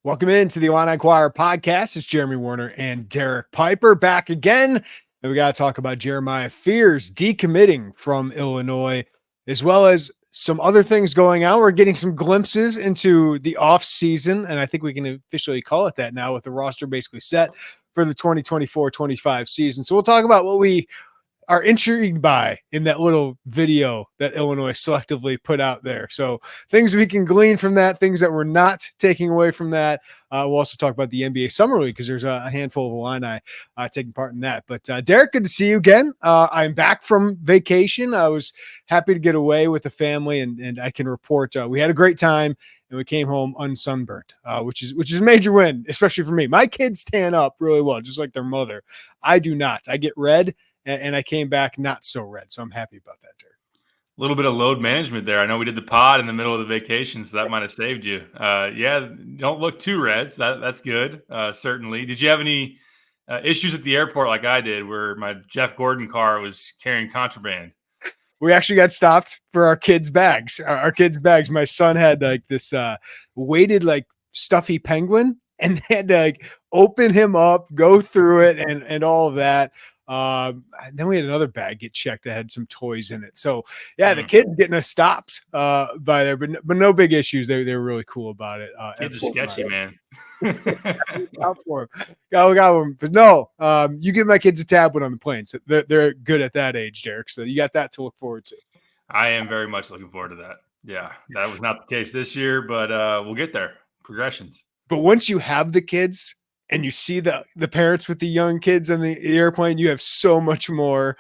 Welcome into the Illini Inquirer Podcast. It's Jeremy Werner and Derek Piper back again. And we got to talk about Jeremiah Fears decommitting from Illinois, as well as some other things going on. We're getting some glimpses into the off season, and I think we can officially call it that now with the roster basically set for the 2024-25 season. So we'll talk about what we are intrigued by in that little video that Illinois selectively put out there. So things we can glean from that, things that we're not taking away from that. We'll also talk about the NBA Summer League because there's a handful of Illini taking part in that. But Derek, good to see you again. I'm back from vacation. I was happy to get away with the family, and I can report we had a great time. And we came home unsunburnt, which is a major win, especially for me. My kids tan up really well, just like their mother. I do not. I get red, and I came back not so red. So I'm happy about that, Derek. A little bit of load management there. I know we did the pod in the middle of the vacation, so that might have saved you. Yeah, don't look too red. So that's good, certainly. Did you have any issues at the airport like I did where my Jeff Gordon car was carrying contraband? We actually got stopped for our kids' bags. Our kids' bags. My son had like this weighted like stuffy penguin, and they had to like open him up, go through it, and all of that. Then we had another bag get checked that had some toys in it. So yeah, the kids getting us stopped by there, but no big issues. They were really cool about it. Kids are sketchy, man. Out for them. Got them. But no, you give my kids a tablet on the plane. So they're good at that age, Derek. So you got that to look forward to. I am very much looking forward to that. Yeah, that was not the case this year, but we'll get there. Progressions. But once you have the kids and you see the parents with the young kids on the airplane, you have so much more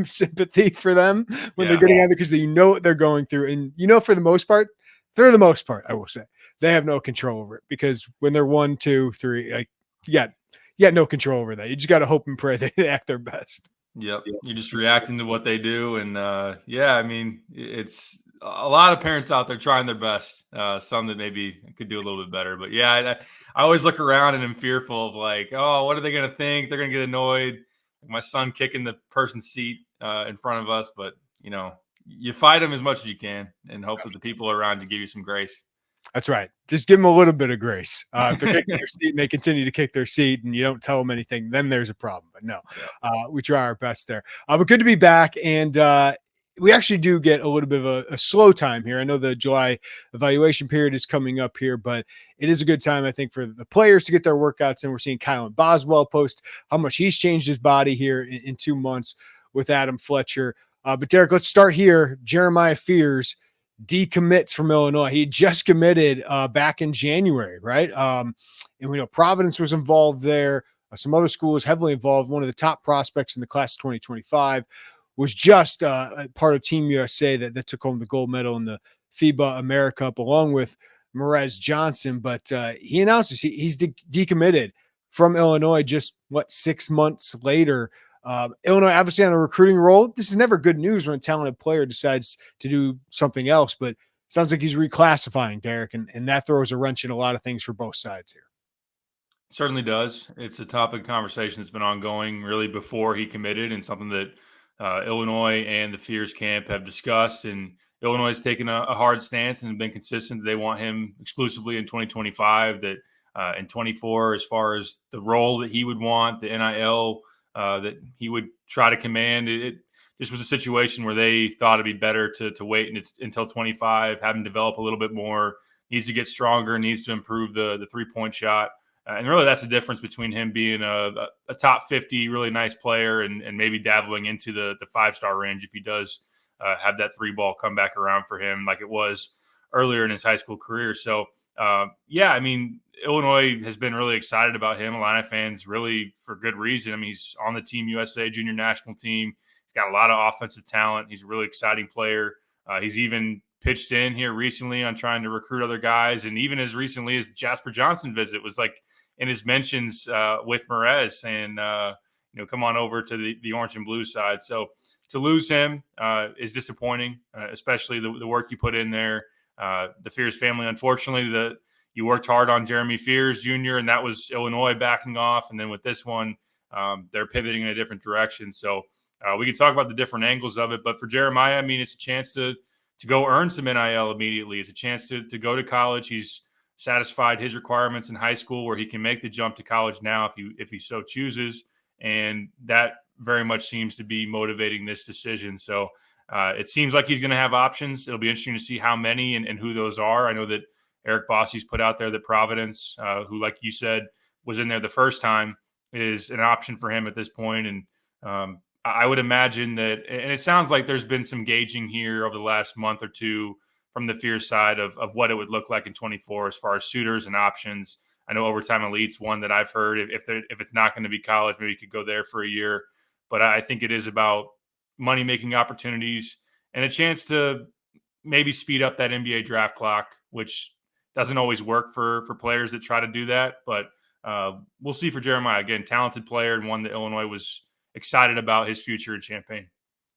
sympathy for them when they're getting out there because you know what they're going through. And, for the most part, I will say, they have no control over it because when they're 1, 2, 3, like, you got no control over that. You just got to hope and pray they act their best. Yep. You're just reacting to what they do. And I mean, it's a lot of parents out there trying their best. Some that maybe could do a little bit better. But yeah, I always look around and am fearful of like, oh, what are they going to think? They're going to get annoyed. My son kicking the person's seat in front of us. But, you fight them as much as you can and hope that the people around you give you some grace. That's right. Just give them a little bit of grace. If they're kicking their seat and they continue to kick their seat and you don't tell them anything, then there's a problem. But no, we try our best there. But good to be back. And we actually do get a little bit of a slow time here. I know the July evaluation period is coming up here, but it is a good time, I think, for the players to get their workouts. And we're seeing Kylan Boswell post how much he's changed his body here in 2 months with Adam Fletcher. But Derek, let's start here. Jeremiah Fears decommits from Illinois. He just committed back in January, right? And we know Providence was involved there. Some other schools heavily involved. One of the top prospects in the class of 2025 was just part of Team USA that took home the gold medal in the FIBA Americup along with Merez Johnson. But he announces he's decommitted from Illinois just, 6 months later. Illinois obviously on a recruiting role. This is never good news when a talented player decides to do something else, but it sounds like he's reclassifying, Derek, and that throws a wrench in a lot of things for both sides here. Certainly does. It's a topic of conversation that's been ongoing really before he committed and something that Illinois and the Fears camp have discussed. And Illinois has taken a hard stance and been consistent that they want him exclusively in 2025, that in 24, as far as the role that he would want, the NIL that he would try to command. This was a situation where they thought it'd be better to wait until 25, have him develop a little bit more, needs to get stronger, needs to improve the three-point shot. And really that's the difference between him being a top 50, really nice player and maybe dabbling into the 5-star range if he does have that 3-ball come back around for him like it was earlier in his high school career. So, I mean, Illinois has been really excited about him. Illini fans really for good reason. I mean, he's on the Team USA junior national team. He's got a lot of offensive talent. He's a really exciting player. He's even pitched in here recently on trying to recruit other guys. And even as recently as the Jasper Johnson visit was like in his mentions with Merez and, come on over to the orange and blue side. So to lose him is disappointing, especially the work you put in there. The Fears family, unfortunately, you worked hard on Jeremy Fears Jr., and that was Illinois backing off. And then with this one, they're pivoting in a different direction. So we can talk about the different angles of it. But for Jeremiah, I mean, it's a chance to go earn some NIL immediately. It's a chance to go to college. He's satisfied his requirements in high school where he can make the jump to college now if he so chooses. And that very much seems to be motivating this decision. So it seems like he's going to have options. It'll be interesting to see how many and who those are. I know that Eric Bossie's put out there that Providence, who, like you said, was in there the first time, is an option for him at this point. And I would imagine that, and it sounds like there's been some gauging here over the last month or two from the Fierce side of what it would look like in 24 as far as suitors and options. I know Overtime Elite's one that I've heard. If it's not going to be college, maybe you could go there for a year. But I think it is about money-making opportunities and a chance to maybe speed up that NBA draft clock, which doesn't always work for players that try to do that. But we'll see for Jeremiah. Again, talented player and one that Illinois was excited about his future in Champaign.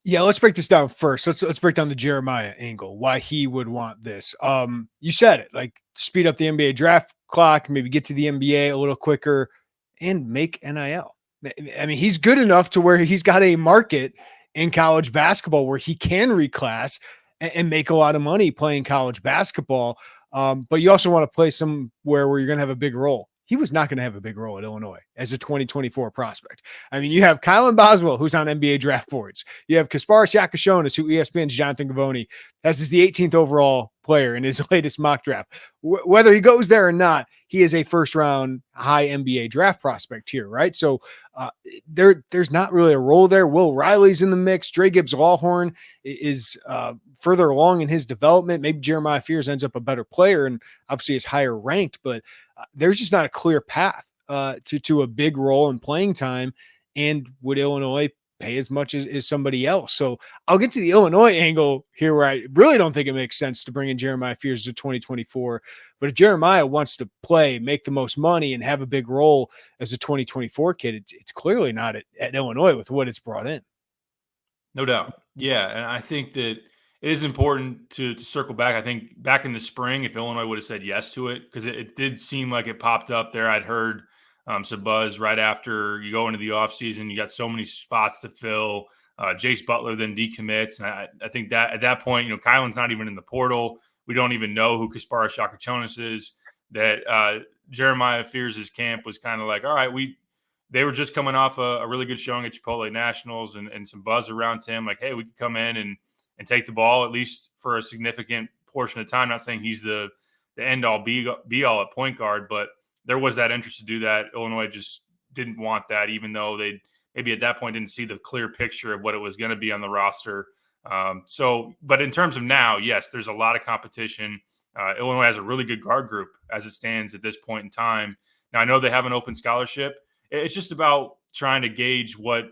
Yeah, let's break this down first. Let's break down the Jeremiah angle, why he would want this. You said it, like speed up the NBA draft clock, maybe get to the NBA a little quicker and make NIL. I mean, he's good enough to where he's got a market in college basketball where he can reclass and make a lot of money playing college basketball. But you also want to play somewhere where you're going to have a big role. He was not going to have a big role at Illinois as a 2024 prospect. I mean, you have Kylan Boswell, who's on NBA draft boards. You have Kasparis Yakashonis, who ESPN's Jonathan Gavoni has as the 18th overall player in his latest mock draft. Whether he goes there or not, he is a first-round high NBA draft prospect here, right? So there's not really a role there. Will Riley's in the mix. Dre Gibbs-Lawhorn is further along in his development. Maybe Jeremiah Fears ends up a better player and obviously is higher ranked, but there's just not a clear path to a big role in playing time. And would Illinois pay as much as somebody else? So I'll get to the Illinois angle here where I really don't think it makes sense to bring in Jeremiah Fears to 2024. But if Jeremiah wants to play, make the most money, and have a big role as a 2024 kid, it's clearly not at Illinois with what it's brought in. No doubt. Yeah. And I think that it is important to circle back. I think back in the spring, if Illinois would have said yes to it, because it did seem like it popped up there. I'd heard some buzz right after you go into the offseason. You got so many spots to fill. Jace Butler then decommits. And I think that at that point, Kylan's not even in the portal. We don't even know who Kasparis Yakashonis is. That Jeremiah Fears' camp was kind of like, all right, they were just coming off a really good showing at Chipotle Nationals and some buzz around him. Like, hey, we could come in and take the ball at least for a significant portion of time. Not saying he's the end all be all at point guard, but there was that interest to do that. Illinois just didn't want that, even though they maybe at that point didn't see the clear picture of what it was going to be on the roster. But in terms of now, yes, there's a lot of competition. Illinois has a really good guard group as it stands at this point in time. Now, I know they have an open scholarship. It's just about trying to gauge what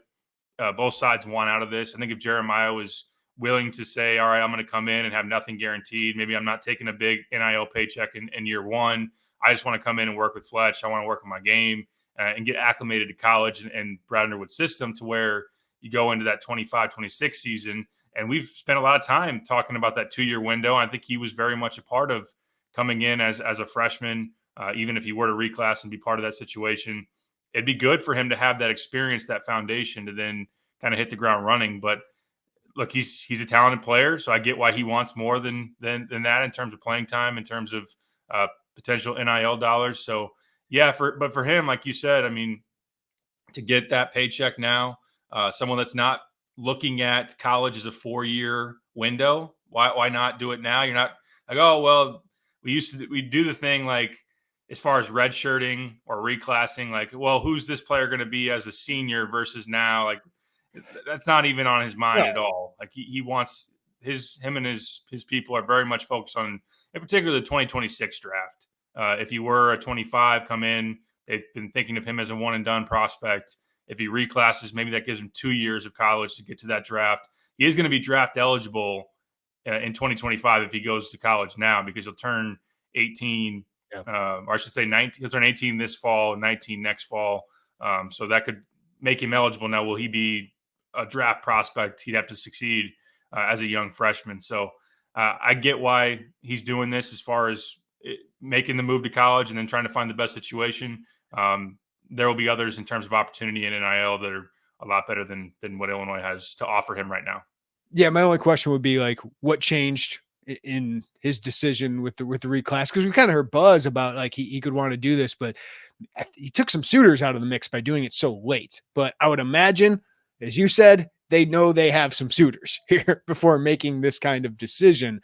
both sides want out of this. I think if Jeremiah was willing to say, all right, I'm going to come in and have nothing guaranteed. Maybe I'm not taking a big NIL paycheck in year one. I just want to come in and work with Fletch. I want to work on my game and get acclimated to college and Brad Underwood's system to where you go into that 25-26 season. And we've spent a lot of time talking about that 2-year window. I think he was very much a part of coming in as a freshman, even if he were to reclass and be part of that situation. It'd be good for him to have that experience, that foundation to then kind of hit the ground running. But look, he's a talented player, so I get why he wants more than that in terms of playing time, in terms of potential NIL dollars. So yeah, but for him, like you said, I mean, to get that paycheck now, someone that's not looking at college as a 4-year window, why not do it now? You're not like, oh well, we do the thing like as far as redshirting or reclassing, like, well, who's this player going to be as a senior versus now? Like, that's not even on his mind at all. Like he wants him and his people are very much focused on, in particular, the 2026 draft. If he were a 25 come in, they've been thinking of him as a one and done prospect. If he reclasses, maybe that gives him 2 years of college to get to that draft. He is going to be draft eligible in 2025 if he goes to college now, because he'll turn 18, or I should say 19. He'll turn 18 this fall, 19 next fall. So that could make him eligible. Now, will he be a draft prospect? He'd have to succeed as a young freshman. So I get why he's doing this as far as making the move to college and then trying to find the best situation. There will be others in terms of opportunity in NIL that are a lot better than what Illinois has to offer him right now. Yeah, my only question would be like, what changed in his decision with the reclass, because we kind of heard buzz about like he could want to do this, but he took some suitors out of the mix by doing it so late. But I would imagine, as you said, they know they have some suitors here before making this kind of decision.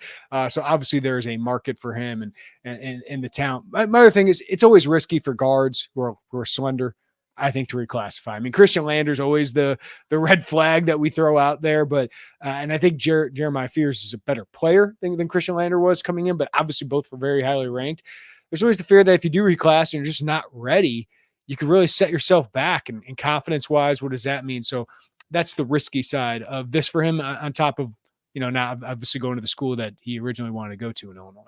So obviously there is a market for him and the talent. My other thing is it's always risky for guards who are slender, I think, to reclassify. I mean, Christian Lander's always the red flag that we throw out there, but and I think Jeremiah Fears is a better player than Christian Lander was coming in, but obviously both were very highly ranked. There's always the fear that if you do reclass and you're just not ready, you could really set yourself back. And confidence-wise, what does that mean? So that's the risky side of this for him, on top of, now obviously going to the school that he originally wanted to go to in Illinois.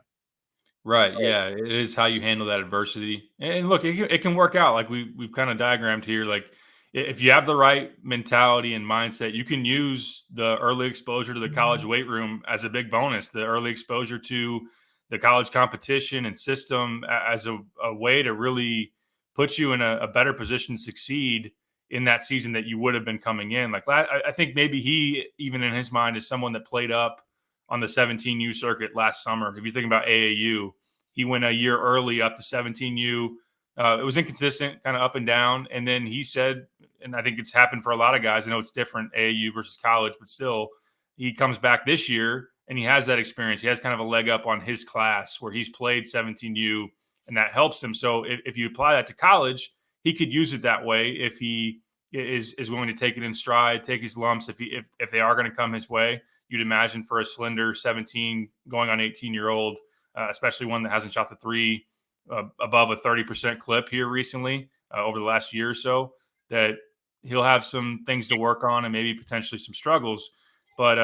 Right. Yeah. It is how you handle that adversity. And look, it can work out. Like we've kind of diagrammed here. Like if you have the right mentality and mindset, you can use the early exposure to the college weight room as a big bonus, the early exposure to the college competition and system as a way to really put you in a better position to succeed in that season that you would have been coming in. Like I think maybe he, even in his mind, is someone that played up on the 17U circuit last summer. If you think about AAU, he went a year early up to 17U. It was inconsistent, kind of up and down. And then he said, and I think it's happened for a lot of guys, I know it's different, AAU versus college, but still, he comes back this year and he has that experience. He has kind of a leg up on his class where he's played 17U, and that helps him. So if you apply that to college, he could use it that way if he is willing to take it in stride, take his lumps if they are going to come his way. You'd imagine for a slender 17 going on 18-year-old, especially one that hasn't shot the three above a 30% clip here recently over the last year or so, that he'll have some things to work on and maybe potentially some struggles. But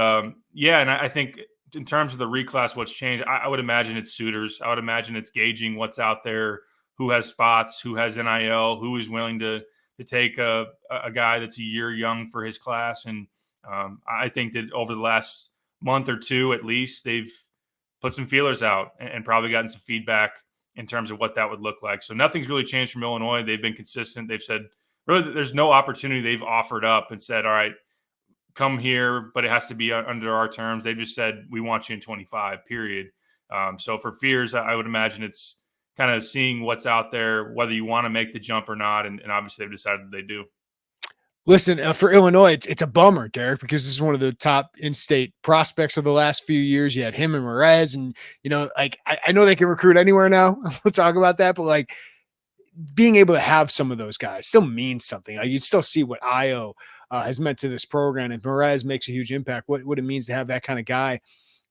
yeah, and I think in terms of the reclass, what's changed, I would imagine it's suitors. I would imagine it's gauging what's out there, who has spots, who has NIL, who is willing to take a guy that's a year young for his class. And I think that over the last month or two, at least, they've put some feelers out and probably gotten some feedback in terms of what that would look like. So nothing's really changed from Illinois. They've been consistent. They've said, really, there's no opportunity they've offered up and said, all right, come here, but it has to be under our terms. They just said, we want you in 25, period. So for Fears, I would imagine it's kind of seeing what's out there, whether you want to make the jump or not. And obviously they've decided they do. Listen, for Illinois, it's a bummer, Derek, because this is one of the top in-state prospects of the last few years. You had him and Merez, and, like, I know they can recruit anywhere now. We'll talk about that, but, like, being able to have some of those guys still means something. Like, you still see what Io has meant to this program, and Merez makes a huge impact. What it means to have that kind of guy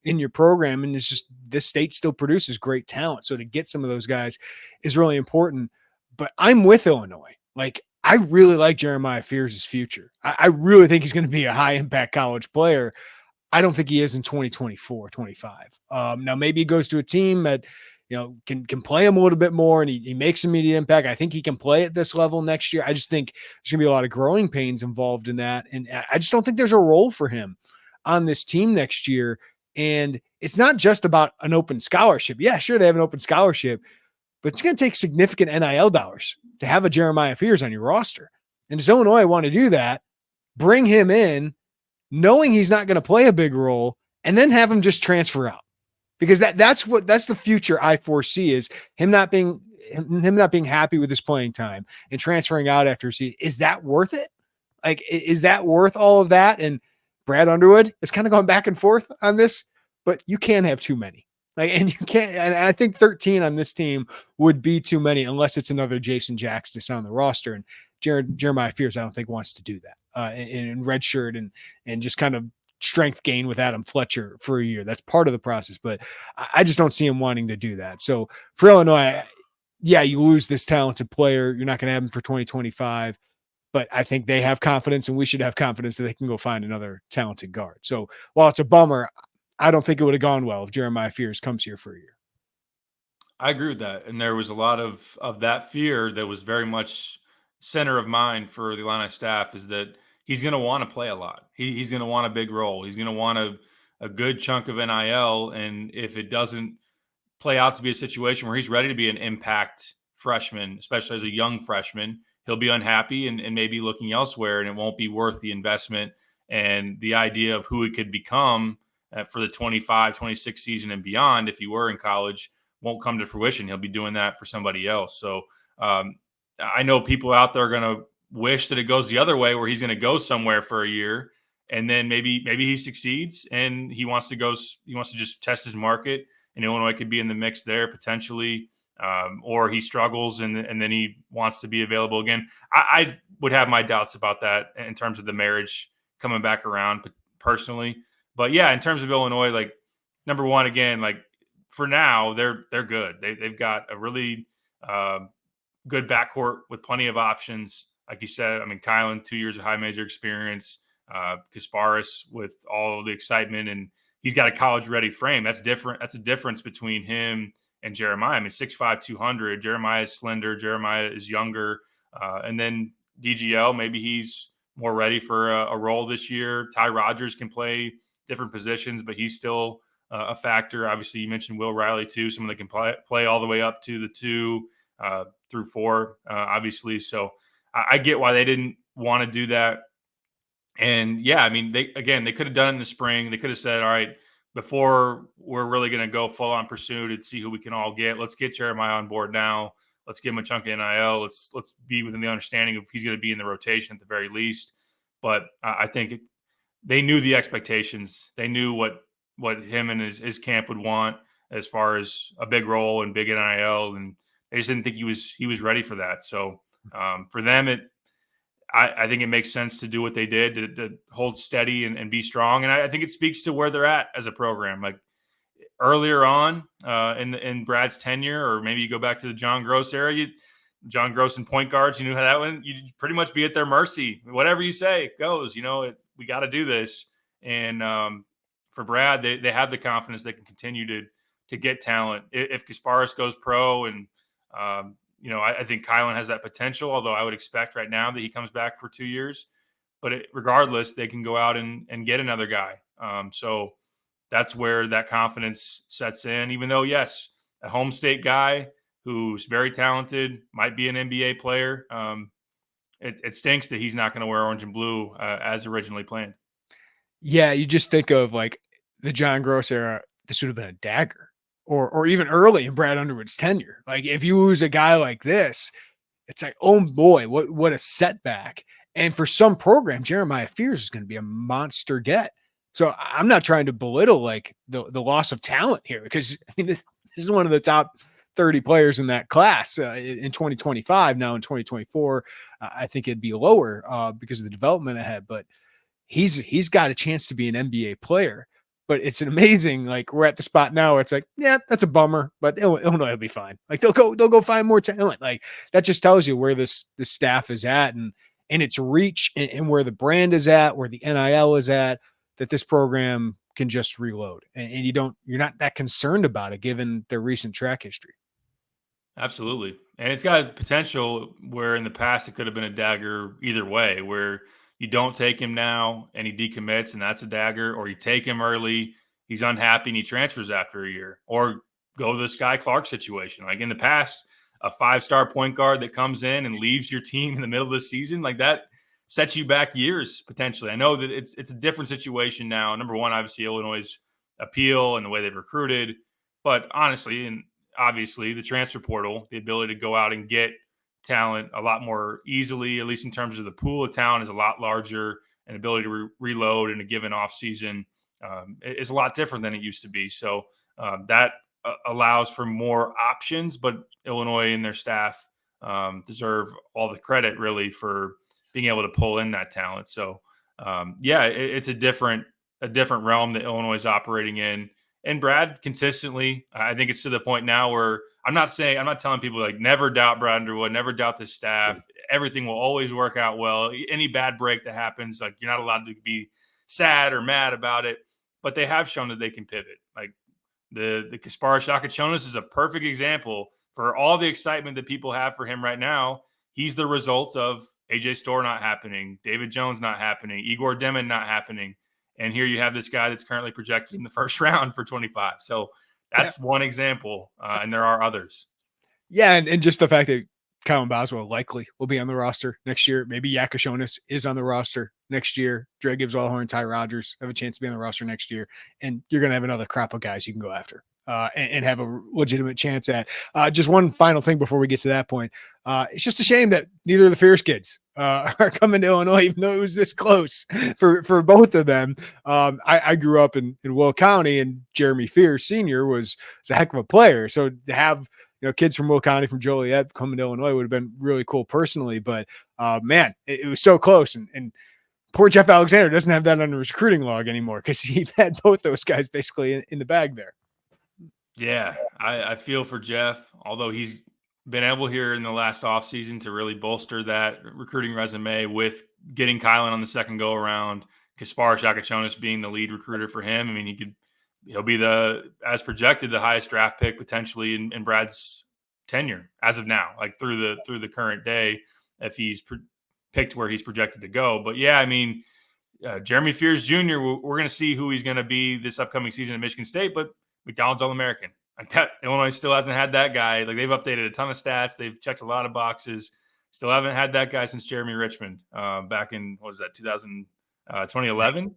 in your program, and it's just this state still produces great talent. So to get some of those guys is really important. But I'm with Illinois. Like, I really like Jeremiah Fears' future. I really think he's going to be a high-impact college player. I don't think he is in 2024, 25. Now, maybe he goes to a team that, can play him a little bit more, and he makes immediate impact. I think he can play at this level next year. I just think there's going to be a lot of growing pains involved in that, and I just don't think there's a role for him on this team next year. And it's not just about an open scholarship. Yeah, sure, they have an open scholarship, but it's going to take significant NIL dollars to have a Jeremiah Fears on your roster. And does Illinois want to do that, bring him in, knowing he's not going to play a big role, and then have him just transfer out? Because that's the future I foresee, is him not being happy with his playing time and transferring out after season. Is that worth it? Like, is that worth all of that? And Brad Underwood has kind of gone back and forth on this, but you can't have too many. Like, and you can't, and I think 13 on this team would be too many unless it's another Jason Jackson on the roster. And Jeremiah Fears, I don't think, wants to do that in redshirt and just kind of strength gain with Adam Fletcher for a year. That's part of the process, but I just don't see him wanting to do that. So for Illinois, yeah, you lose this talented player. You're not going to have him for 2025, but I think they have confidence, and we should have confidence that they can go find another talented guard. So while it's a bummer, I don't think it would have gone well if Jeremiah Fears comes here for a year. I agree with that. And there was a lot of that fear that was very much center of mind for the Illini staff, is that he's going to want to play a lot. He's going to want a big role. He's going to want a good chunk of NIL. And if it doesn't play out to be a situation where he's ready to be an impact freshman, especially as a young freshman, he'll be unhappy and maybe looking elsewhere, and it won't be worth the investment and the idea of who he could become for the 25-26 season and beyond, if he were in college, won't come to fruition. He'll be doing that for somebody else. So I know people out there are going to wish that it goes the other way, where he's going to go somewhere for a year and then maybe he succeeds and he wants to just test his market, and Illinois could be in the mix there potentially. Or he struggles and then he wants to be available again. I would have my doubts about that in terms of the marriage coming back around personally. But yeah, in terms of Illinois, like, number one, again, like, for now, they're good. They've got a really good backcourt with plenty of options. Like you said, I mean, Kylan, 2 years of high major experience, Kasparis with all the excitement, and he's got a college-ready frame. That's different. That's a difference between him and Jeremiah. I mean, 6'5", 200. Jeremiah is slender. Jeremiah is younger. And then DGL, maybe he's more ready for a role this year. Ty Rodgers can play different positions, but he's still a factor. Obviously, you mentioned Will Riley too, someone that can play all the way up to the 2 through 4, obviously. So I get why they didn't want to do that. And yeah, I mean, they could have done it in the spring. They could have said, all right, before we're really going to go full on pursuit and see who we can all get, let's get Jeremiah on board now. Let's give him a chunk of NIL. Let's be within the understanding of he's going to be in the rotation at the very least. But I think they knew the expectations. They knew what him and his camp would want as far as a big role and big NIL, and they just didn't think he was ready for that. So for them, I think it makes sense to do what they did to hold steady and be strong. And I think it speaks to where they're at as a program. Like, earlier on in Brad's tenure, or maybe you go back to the John Gross era, John Gross and point guards, you knew how that went. You'd pretty much be at their mercy. Whatever you say, it goes. We got to do this. And for Brad, they have the confidence they can continue to get talent. If Kasparis goes pro, and I think Kylan has that potential, although I would expect right now that he comes back for 2 years. But regardless, they can go out and get another guy. So that's where that confidence sets in, even though, yes, a home state guy who's very talented, might be an NBA player. It stinks that he's not going to wear orange and blue as originally planned. Yeah, you just think of like the John Gross era, this would have been a dagger, or even early in Brad Underwood's tenure. Like, if you lose a guy like this, it's like, oh boy, what a setback. And for some program, Jeremiah Fears is going to be a monster get. So I'm not trying to belittle like the loss of talent here, because I mean, this is one of the top 30 players in that class in 2025. Now in 2024, I think it'd be lower because of the development ahead, but he's got a chance to be an NBA player. But it's an amazing, like, we're at the spot now where it's like, yeah, that's a bummer, but Illinois will be fine. Like, they'll go find more talent. Like, that just tells you where this staff is at and its reach, and where the brand is at, where the NIL is at, that this program can just reload, and you're not that concerned about it given their recent track history. Absolutely. And it's got potential where in the past it could have been a dagger either way, where you don't take him now and he decommits and that's a dagger, or you take him early, he's unhappy and he transfers after a year, or go to the Sky Clark situation. Like, in the past, a 5-star point guard that comes in and leaves your team in the middle of the season, like, that sets you back years potentially. I know that it's a different situation now. Number one, obviously, Illinois' appeal and the way they've recruited, but honestly, and obviously, the transfer portal, the ability to go out and get talent a lot more easily, at least in terms of the pool of talent, is a lot larger, and ability to reload in a given offseason is a lot different than it used to be. So that allows for more options, but Illinois and their staff deserve all the credit really for being able to pull in that talent. So it's a different realm that Illinois is operating in. And Brad consistently, I think it's to the point now where I'm not telling people like never doubt Brad Underwood, never doubt the staff. Everything will always work out well. Any bad break that happens, like, you're not allowed to be sad or mad about it. But they have shown that they can pivot. Like, the Kasparis Shakachonis is a perfect example for all the excitement that people have for him right now. He's the result of AJ Storr not happening, David Jones not happening, Igor Demon not happening. And here you have this guy that's currently projected in the first round for 25. So that's one example. And there are others. Yeah. And just the fact that Kylan Boswell likely will be on the roster next year. Maybe Yakashonis is on the roster next year. Dre Gibbs, Allhorn, Ty Rodgers have a chance to be on the roster next year. And you're going to have another crop of guys you can go after and have a legitimate chance at. Just one final thing before we get to that point. It's just a shame that neither of the Fierce kids are coming to Illinois, even though it was this close for both of them. I grew up in Will County, and Jeremy Fierce Sr. was a heck of a player. So to have kids from Will County, from Joliet coming to Illinois would have been really cool personally. But man, it was so close. And poor Jeff Alexander doesn't have that under his recruiting log anymore because he had both those guys basically in the bag there. Yeah, I feel for Jeff, although he's been able here in the last offseason to really bolster that recruiting resume with getting Kylan on the second go around, Kasparis Yakachonis being the lead recruiter for him. I mean, he'll be as projected, the highest draft pick potentially in Brad's tenure as of now, like through the current day, if he's picked where he's projected to go. But yeah, I mean, Jeremy Fierce Jr., we're going to see who he's going to be this upcoming season at Michigan State, but McDonald's All-American. Like that, Illinois still hasn't had that guy. Like they've updated a ton of stats. They've checked a lot of boxes. Still haven't had that guy since Jeremy Richmond back in, what was that, 2011?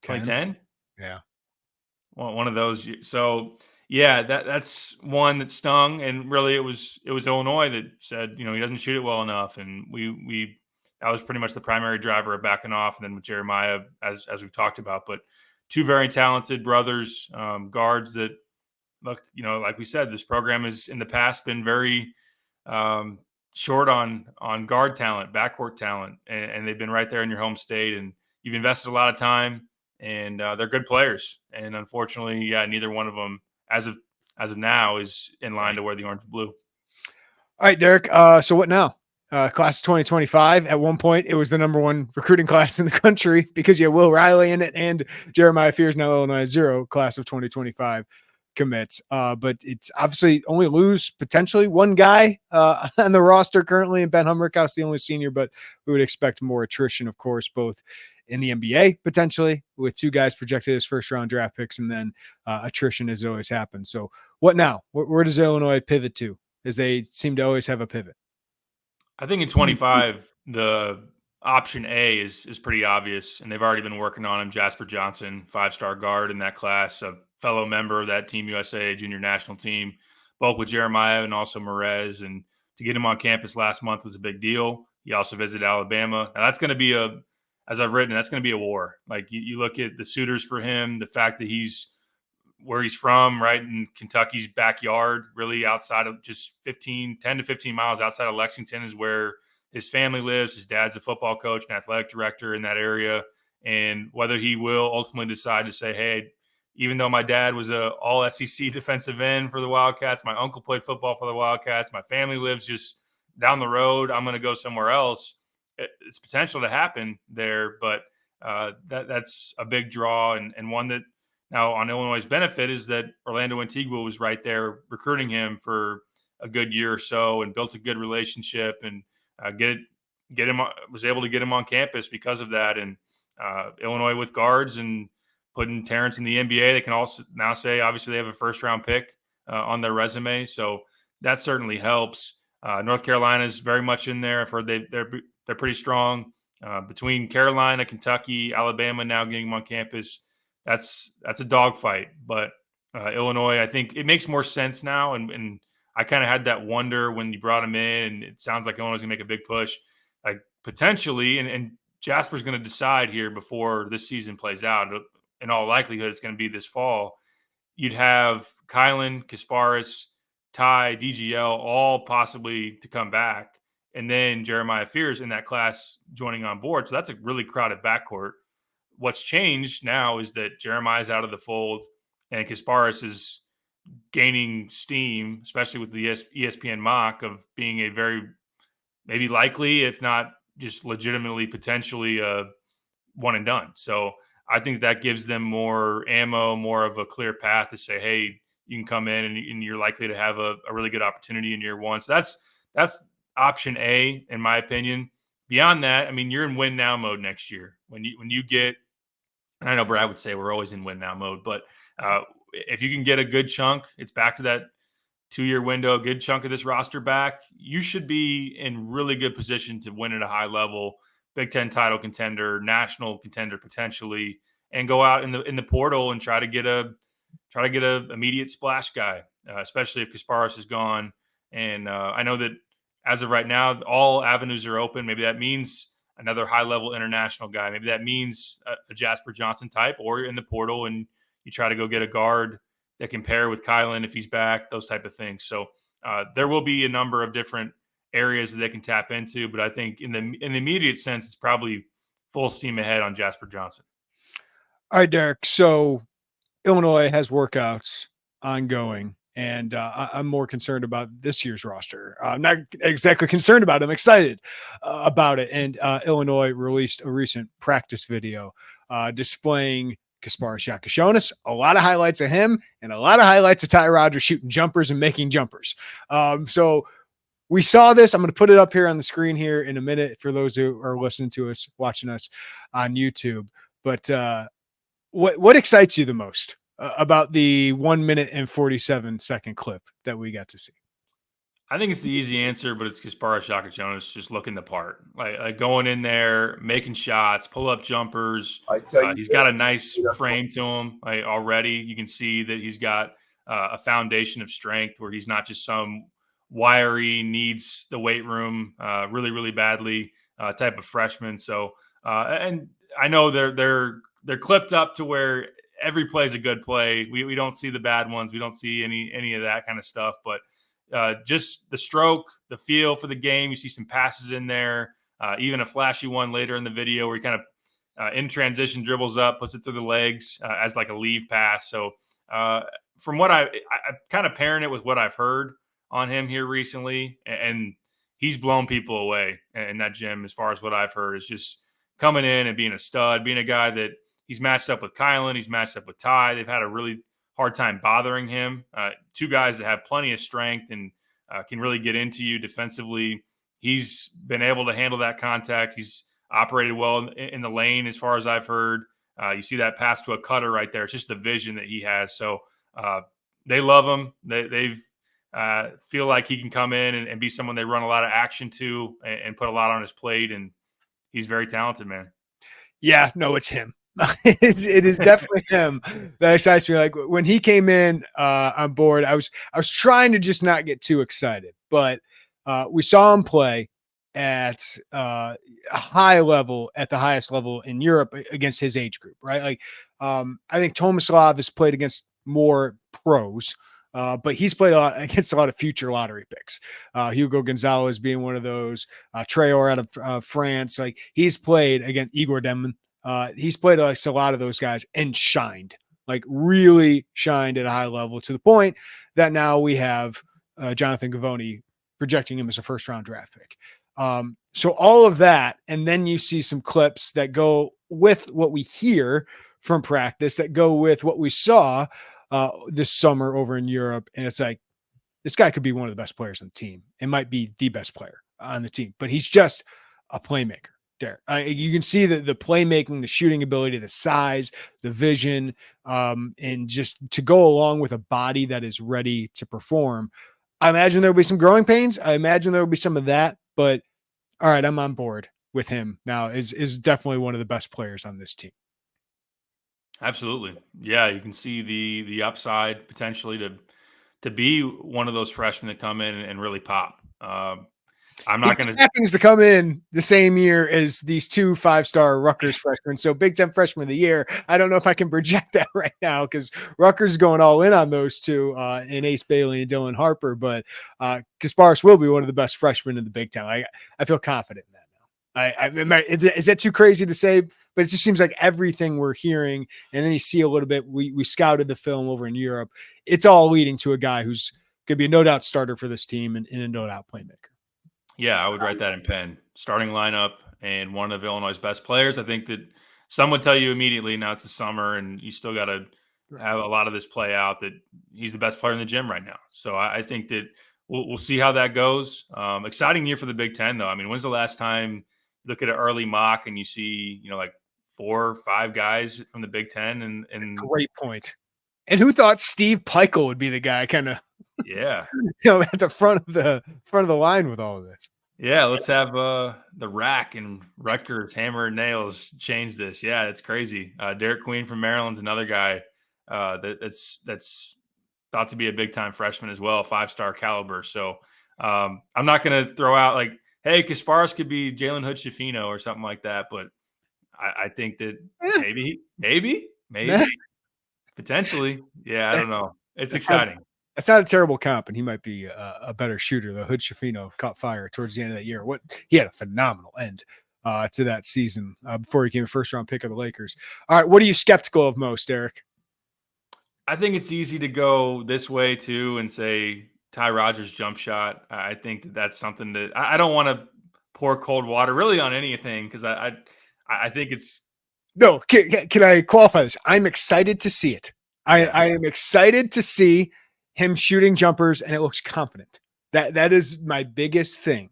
2010? Yeah. One of those. So yeah, that's one that stung. And really it was Illinois that said, he doesn't shoot it well enough. And that was pretty much the primary driver of backing off. And then with Jeremiah, as we've talked about, but two very talented brothers, guards that, look, like we said, this program has in the past been very short on guard talent, backcourt talent, and they've been right there in your home state. And you've invested a lot of time, and they're good players. And unfortunately, yeah, neither one of them, as of now, is in line to wear the orange and blue. All right, Derek. So what now? Class of 2025. At one point, it was the number one recruiting class in the country because you have Will Riley in it and Jeremiah Fierce. Now Illinois 0 class of 2025 commits. But it's obviously only lose potentially one guy on the roster currently, and Ben Humrickhouse, the only senior, but we would expect more attrition, of course, both in the NBA potentially with two guys projected as first round draft picks, and then attrition as it always happens. So what now? Where does Illinois pivot to, as they seem to always have a pivot? I think in 25, the option A is pretty obvious, and they've already been working on him. Jasper Johnson, 5-star guard in that class, a fellow member of that Team USA junior national team, both with Jeremiah and also Merez. And to get him on campus last month was a big deal. He also visited Alabama. Now that's going to be as I've written, that's going to be a war. Like you look at the suitors for him, the fact that he's where he's from, right in Kentucky's backyard, really outside of just 10 to 15 miles outside of Lexington is where his family lives. His dad's a football coach and athletic director in that area. And whether he will ultimately decide to say, hey, even though my dad was a all SEC defensive end for the Wildcats, my uncle played football for the Wildcats, my family lives just down the road, I'm going to go somewhere else. It's potential to happen there, but that's a big draw and one that now on Illinois' benefit is that Orlando Antigua was right there recruiting him for a good year or so and built a good relationship and was able to get him on campus because of that. And Illinois with guards and putting Terrence in the NBA, they can also now say obviously they have a first-round pick on their resume, so that certainly helps. North Carolina is very much in there. I've heard they're pretty strong between Carolina, Kentucky, Alabama now getting them on campus. That's a dogfight, but Illinois, I think it makes more sense now. And I kind of had that wonder when you brought him in, and it sounds like Illinois is going to make a big push, like potentially. And Jasper's going to decide here before this season plays out. In all likelihood, it's going to be this fall. You'd have Kylan, Kasparis, Ty, DGL, all possibly to come back, and then Jeremiah Fierce in that class joining on board. So that's a really crowded backcourt. What's changed now is that Jeremiah's out of the fold and Kasparis is gaining steam, especially with the ESPN mock of being a very maybe likely, if not just legitimately potentially one and done. So I think that gives them more ammo, more of a clear path to say, hey, you can come in and you're likely to have a really good opportunity in year one. So that's option A, in my opinion. Beyond that, I mean, you're in win now mode next year. When you get, and I know Brad would say we're always in win now mode, but if you can get a good chunk, it's back to that 2-year window, a good chunk of this roster back, you should be in really good position to win at a high level, Big Ten title contender, national contender potentially, and go out in the portal and try to get a immediate splash guy, especially if Kasparis is gone. And I know that as of right now, all avenues are open. Maybe that means another high level international guy. Maybe that means a Jasper Johnson type, or in the portal and you try to go get a guard that can pair with Kylan if he's back, those type of things. So there will be a number of different areas that they can tap into, but I think in the immediate sense, it's probably full steam ahead on Jasper Johnson. All right, Derek. So Illinois has workouts ongoing, and I'm more concerned about this year's roster. I'm not exactly concerned about it. I'm excited about it. And Illinois released a recent practice video displaying Kasparis Yakashonis, a lot of highlights of him, and a lot of highlights of Ty Rogers shooting jumpers and making jumpers. So we saw this. I'm going to put it up here on the screen here in a minute for those who are listening to us, watching us on YouTube. But what excites you the most about the 1 minute and 47-second clip that we got to see? I think it's the easy answer, but it's Kasparis Yakashonis just looking the part, like going in there, making shots, pull up jumpers. He's got a nice frame to him already. You can see that he's got a foundation of strength where he's not just some wiry, needs the weight room really, really badly type of freshman. So, and I know they're clipped up to where every play is a good play. We don't see the bad ones. We don't see any of that kind of stuff, but just the stroke, the feel for the game. You see some passes in there, even a flashy one later in the video where he kind of in transition dribbles up, puts it through the legs as like a leave pass. So from what I'm kind of pairing it with what I've heard on him here recently, and he's blown people away in that gym as far as what I've heard is just coming in and being a stud, being a guy that he's matched up with Kylan, he's matched up with Ty. They've had a really hard time bothering him. Two guys that have plenty of strength and can really get into you defensively. He's been able to handle that contact. He's operated well in the lane as far as I've heard. You see that pass to a cutter right there. It's just the vision that he has. So they love him. They feel like he can come in and be someone they run a lot of action to and put a lot on his plate. And he's very talented, man. Yeah, no, it's him. It is definitely him that excites me. Like when he came in on board, I was trying to just not get too excited, but we saw him play at a high level, at the highest level in Europe against his age group, right? Like I think Tomislav has played against more pros, but he's played against a lot of future lottery picks. Hugo Gonzalez being one of those, Traore out of France. Like he's played against Igor Demman. He's played a lot of those guys and shined, like really shined at a high level to the point that now we have Jonathan Gavoni projecting him as a first-round draft pick. So all of that, and then you see some clips that go with what we hear from practice, that go with what we saw this summer over in Europe, and it's like, this guy could be one of the best players on the team. It might be the best player on the team, but he's just a playmaker. Derek, you can see the playmaking, the shooting ability, the size, the vision, and just to go along with a body that is ready to perform. I imagine there'll be some growing pains. I imagine there will be some of that, but all right, I'm on board with him now. Is definitely one of the best players on this team. Absolutely. Yeah, you can see the upside potentially to be one of those freshmen that come in and really pop. I'm not going to happens to come in the same year as these two 5-star Rutgers freshmen. So Big Ten freshman of the year. I don't know if I can project that right now because Rutgers is going all in on those two in Ace Bailey and Dylan Harper. But Kasparis will be one of the best freshmen in the Big Ten. I feel confident in that now. Is that too crazy to say? But it just seems like everything we're hearing, and then you see a little bit. We scouted the film over in Europe. It's all leading to a guy who's going to be a no doubt starter for this team and a no doubt playmaker. Yeah, I would write that in pen. Starting lineup and one of Illinois' best players. I think that some would tell you immediately now it's the summer and you still got to have a lot of this play out that he's the best player in the gym right now. So I think that we'll see how that goes. Exciting year for the Big Ten, though. I mean, when's the last time you look at an early mock and you see, like 4 or 5 guys from the Big Ten? And great point. And who thought Steve Peichel would be the guy kind of Yeah. At the front of the line with all of this. Yeah, let's have the Rack and Rutgers Hammer and Nails change this. Yeah, it's crazy. Derek Queen from Maryland's another guy that's thought to be a big time freshman as well, 5-star caliber. So I'm not going to throw out like, hey, Kasparis could be Jalen Hood-Schifino or something like that, but I think that maybe potentially. Yeah, I don't know. It's exciting. That's not a terrible comp, and he might be a better shooter. The Hood Schifino caught fire towards the end of that year. He had a phenomenal end to that season before he became a first-round pick of the Lakers. All right, what are you skeptical of most, Eric? I think it's easy to go this way too and say Ty Rodgers jump shot. I think that's something that I don't want to pour cold water really on anything because I think it's no. Can I qualify this? I'm excited to see it. I am excited to see him shooting jumpers, and it looks confident. That is my biggest thing.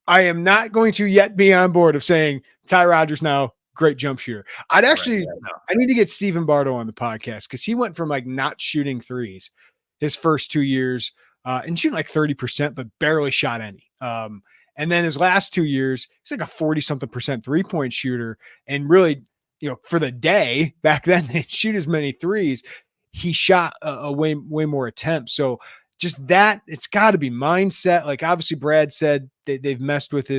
I am not going to yet be on board of saying Ty Rodgers now great jump shooter. I need to get Stephen Bardo on the podcast because he went from like not shooting threes his first 2 years and shooting like 30%, but barely shot any. And then his last 2 years, he's like a 40-something% 3-point shooter. And really, for the day back then, they didn't shoot as many threes. He shot a way more attempts. So just that, it's got to be mindset. Like obviously Brad said they've messed with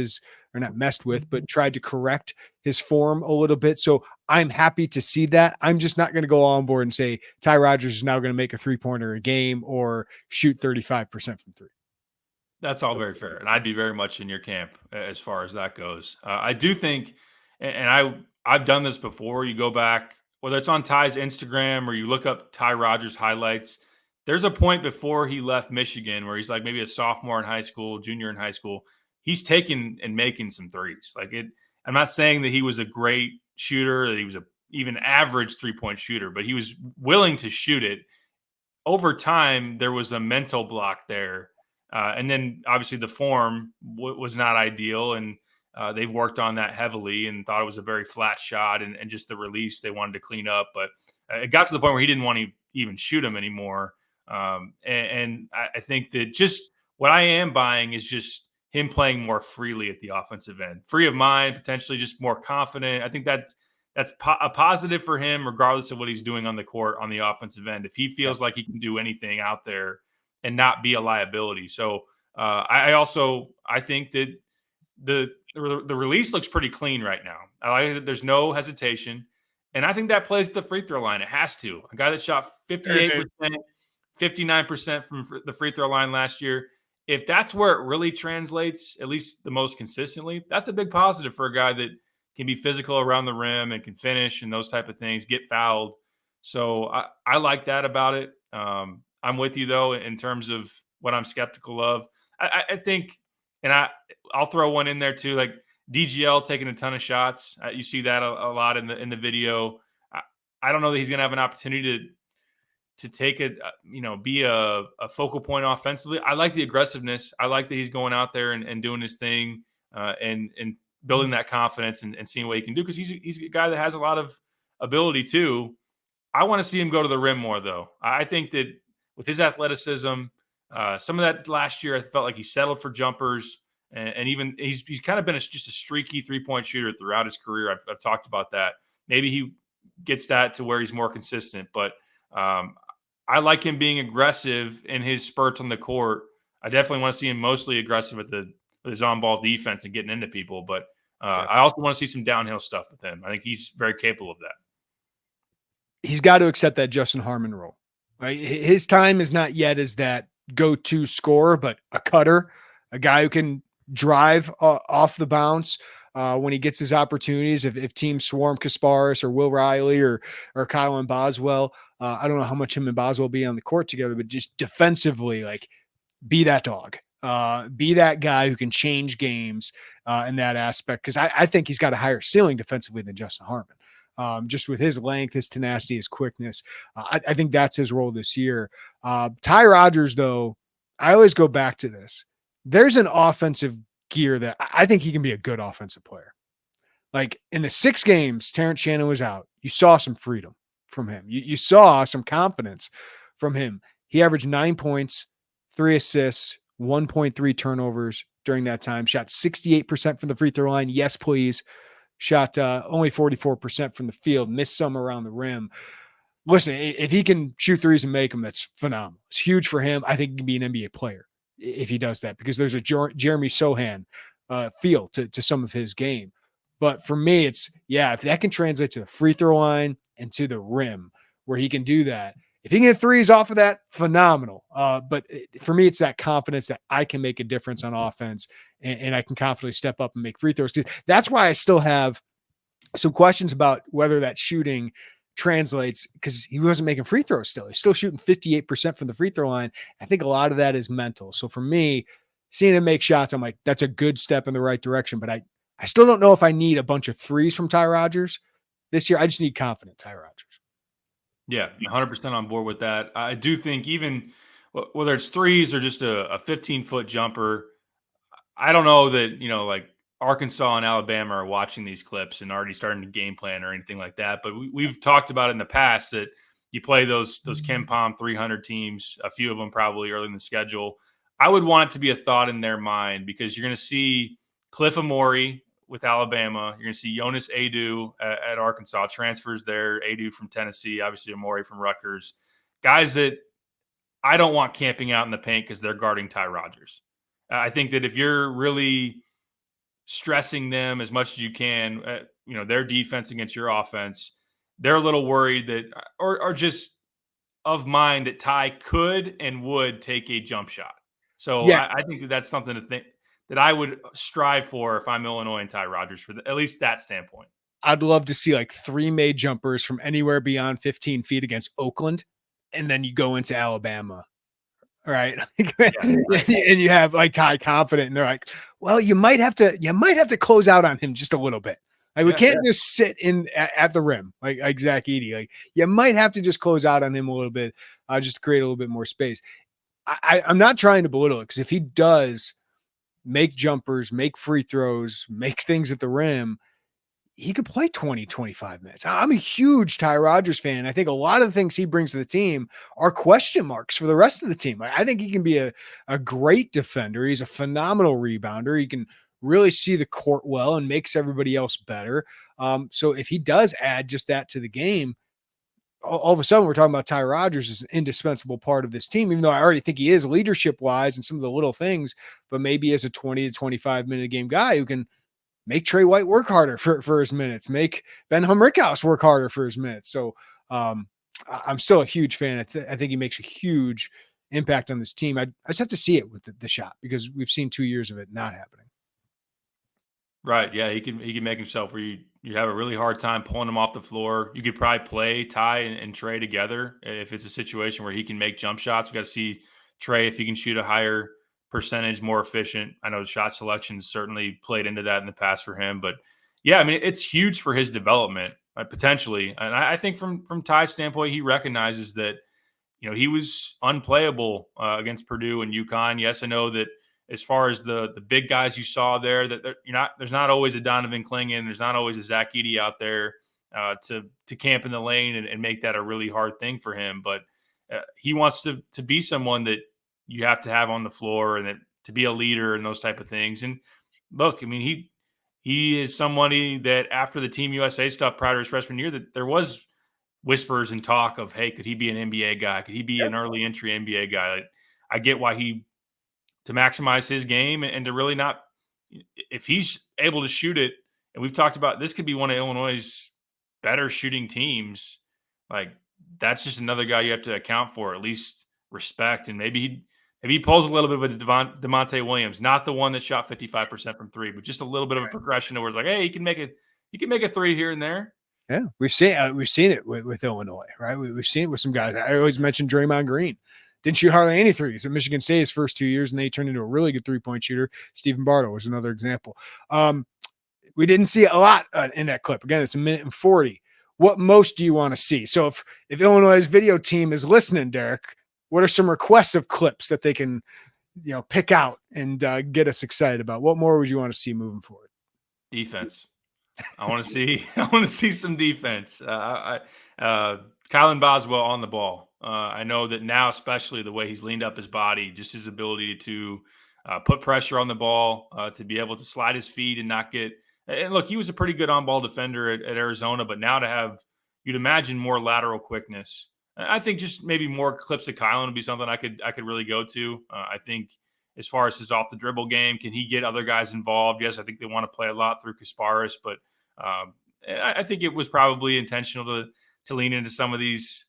not messed with, but tried to correct his form a little bit. So I'm happy to see that. I'm just not going to go on board and say Ty Rodgers is now going to make a 3-pointer a game or shoot 35% from three. That's all very fair. And I'd be very much in your camp as far as that goes. I do think, and I've done this before, you go back, whether it's on Ty's Instagram or you look up Ty Rodgers highlights, there's a point before he left Michigan where he's like maybe a sophomore in high school, junior in high school. He's taking and making some threes. I'm not saying that he was a great shooter, that he was even average 3-point shooter, but he was willing to shoot it. Over time, there was a mental block there. And then obviously the form was not ideal. And they've worked on that heavily and thought it was a very flat shot and just the release they wanted to clean up. But it got to the point where he didn't want to even shoot him anymore. And I think that just what I am buying is just him playing more freely at the offensive end, free of mind, potentially just more confident. I think that's a positive for him, regardless of what he's doing on the court on the offensive end. If he feels like he can do anything out there and not be a liability. So I think that the release looks pretty clean right now. I like that there's no hesitation. And I think that plays at the free throw line. It has to. A guy that shot 58%, 59% from the free throw line last year. If that's where it really translates, at least the most consistently, that's a big positive for a guy that can be physical around the rim and can finish and those type of things, get fouled. So I like that about it. I'm with you, though, in terms of what I'm skeptical of. I think, and I'll throw one in there, too, like DGL taking a ton of shots. You see that a lot in the video. I don't know that he's going to have an opportunity to take it, be a focal point offensively. I like the aggressiveness. I like that he's going out there and doing his thing and building that confidence and seeing what he can do because he's a guy that has a lot of ability, too. I want to see him go to the rim more, though. I think that with his athleticism, some of that last year, I felt like he settled for jumpers, and even he's kind of been just a streaky 3-point shooter throughout his career. I've talked about that. Maybe he gets that to where he's more consistent, but I like him being aggressive in his spurts on the court. I definitely want to see him mostly aggressive with his on-ball defense and getting into people, but I also want to see some downhill stuff with him. I think he's very capable of that. He's got to accept that Justin Harmon role. Right? His time is not yet as that go-to scorer, but a cutter, a guy who can drive off the bounce when he gets his opportunities. If teams swarm Kasparis or Will Riley or Kylan Boswell, I don't know how much him and Boswell will be on the court together, but just defensively, like be that dog, be that guy who can change games in that aspect. Because I think he's got a higher ceiling defensively than Justin Harmon. Just with his length, his tenacity, his quickness. I think that's his role this year. Ty Rodgers, though, I always go back to this. There's an offensive gear that I think he can be a good offensive player. Like in the 6 games, Terrence Shannon was out. You saw some freedom from him. You saw some confidence from him. He averaged 9 points, 3 assists, 1.3 turnovers during that time. Shot 68% from the free throw line. Yes, please. Shot only 44% from the field. Missed some around the rim. Listen, if he can shoot threes and make them, that's phenomenal. It's huge for him. I think he can be an NBA player if he does that, because there's a Jeremy Sohan feel to some of his game. But for me, it's, if that can translate to the free throw line and to the rim where he can do that, if he can get threes off of that, phenomenal. But for me, it's that confidence that I can make a difference on offense, and I can confidently step up and make free throws. Because that's why I still have some questions about whether that shooting translates, because he wasn't making free throws still. He's still shooting 58% from the free throw line. I think a lot of that is mental. So for me, seeing him make shots, I'm like, that's a good step in the right direction. But I still don't know if I need a bunch of threes from Ty Rodgers this year. I just need confident Ty Rodgers. Yeah, 100% on board with that. I do think even whether it's threes or just a 15-foot jumper, I don't know that, like Arkansas and Alabama are watching these clips and already starting to game plan or anything like that. But we've talked about in the past that you play those Ken Pom 300 teams, a few of them probably early in the schedule. I would want it to be a thought in their mind, because you're going to see Cliff Amori with Alabama. You're going to see Jonas Adu at Arkansas, transfers there. Adu from Tennessee, obviously Amori from Rutgers. Guys that I don't want camping out in the paint because they're guarding Ty Rodgers. I think that if you're really stressing them as much as you can, their defense against your offense, they're a little worried that, or just of mind that Ty could and would take a jump shot. So I think that that's something to think that I would strive for if I'm Illinois and Ty Rodgers, for at least that standpoint. I'd love to see like 3 made jumpers from anywhere beyond 15 feet against Oakland, and then you go into Alabama. Right. And you have like Ty confident, and they're like, well, you might have to close out on him just a little bit. Like, we can't just sit in at the rim like Zach Edey. Like, you might have to just close out on him a little bit, just to create a little bit more space. I'm not trying to belittle it, because if he does make jumpers, make free throws, make things at the rim, he could play 20, 25 minutes. I'm a huge Ty Rodgers fan. I think a lot of the things he brings to the team are question marks for the rest of the team. I think he can be a great defender. He's a phenomenal rebounder. He can really see the court well and makes everybody else better. So if he does add just that to the game, all of a sudden we're talking about Ty Rodgers as an indispensable part of this team, even though I already think he is leadership wise and some of the little things, but maybe as a 20 to 25 minute a game guy who can make Trey White work harder for his minutes, make Ben Humrickhouse work harder for his minutes. So I'm still a huge fan. I think he makes a huge impact on this team. I just have to see it with the shot, because we've seen 2 years of it not happening. Right. Yeah. He can make himself where you have a really hard time pulling him off the floor. You could probably play Ty and Trey together if it's a situation where he can make jump shots. We got to see Trey, if he can shoot a higher percentage, more efficient. I know the shot selection certainly played into that in the past for him, but yeah, I mean, it's huge for his development, potentially. And I think from Ty's standpoint, he recognizes that, he was unplayable against Purdue and UConn. Yes, I know that as far as the big guys you saw there, that there's not always a Donovan Clingan, there's not always a Zach Edey out there to camp in the lane and make that a really hard thing for him. But he wants to be someone that you have to have on the floor, and that to be a leader and those type of things. And look, I mean, he is somebody that after the Team USA stuff prior to his freshman year, that there was whispers and talk of, hey, could he be an NBA guy? Could he be an early entry NBA guy? I get why to maximize his game and to really not, if he's able to shoot it, and we've talked about this could be one of Illinois' better shooting teams, like that's just another guy you have to account for, at least respect. And maybe he pulls a little bit of a DeMonte Williams, not the one that shot 55% from three, but just a little bit of a progression where it's like, hey, he can make a three here and there. Yeah, we've seen it with Illinois, right? We've seen it with some guys. I always mention Draymond Green. Didn't shoot hardly any threes at Michigan State his first 2 years, and then he turned into a really good three-point shooter. Stephen Bartle was another example. We didn't see a lot in that clip. Again, it's 1:40. What most do you want to see? So if Illinois' video team is listening, Derek, what are some requests of clips that they can, pick out and get us excited about? What more would you want to see moving forward? Defense. I want to see some defense. Kylan Boswell on the ball. I know that now, especially the way he's leaned up his body, just his ability to put pressure on the ball, to be able to slide his feet and not get. And look, he was a pretty good on-ball defender at Arizona, but now to have, you'd imagine, more lateral quickness. I think just maybe more clips of Kylan would be something I could really go to. I think as far as his off the dribble game, can he get other guys involved? Yes, I think they want to play a lot through Kasparis, but I think it was probably intentional to lean into some of these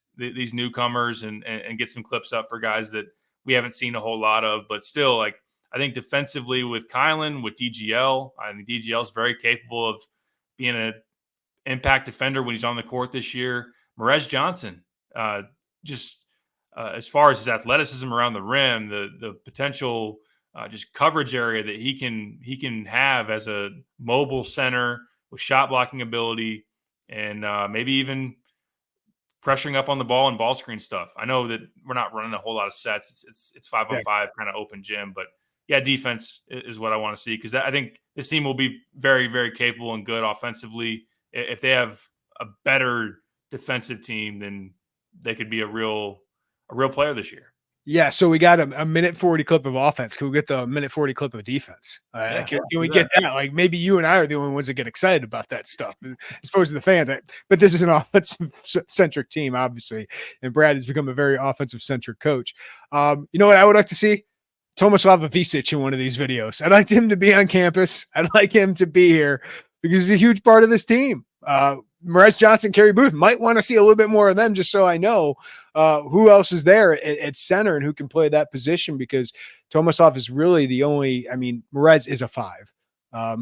newcomers and get some clips up for guys that we haven't seen a whole lot of. But still, like, I think defensively with Kylan, with DGL, I think DGL is very capable of being an impact defender when he's on the court this year. Merez Johnson, as far as his athleticism around the rim, the potential just coverage area that he can have as a mobile center with shot blocking ability, and maybe even pressuring up on the ball and ball screen stuff. I know that we're not running a whole lot of sets. It's 5-on-5 kind of open gym, but yeah, defense is what I want to see, because I think this team will be very, very capable and good offensively. If they have a better defensive team, then they could be a real player this year. Yeah, so we got a minute 40 clip of offense. Can we get the minute 40 clip of defense? Can we get that? Like, maybe you and I are the only ones that get excited about that stuff, as opposed to the fans. But this is an offensive-centric team, obviously, and Brad has become a very offensive-centric coach. You know what I would like to see? Tomislav Ivicic in one of these videos. I'd like him to be on campus. I'd like him to be here because he's a huge part of this team. Merez Johnson, Kerry Booth, might want to see a little bit more of them, just so I know who else is there at center and who can play that position, because Tomislav is really the only. I mean, Merez is a 5.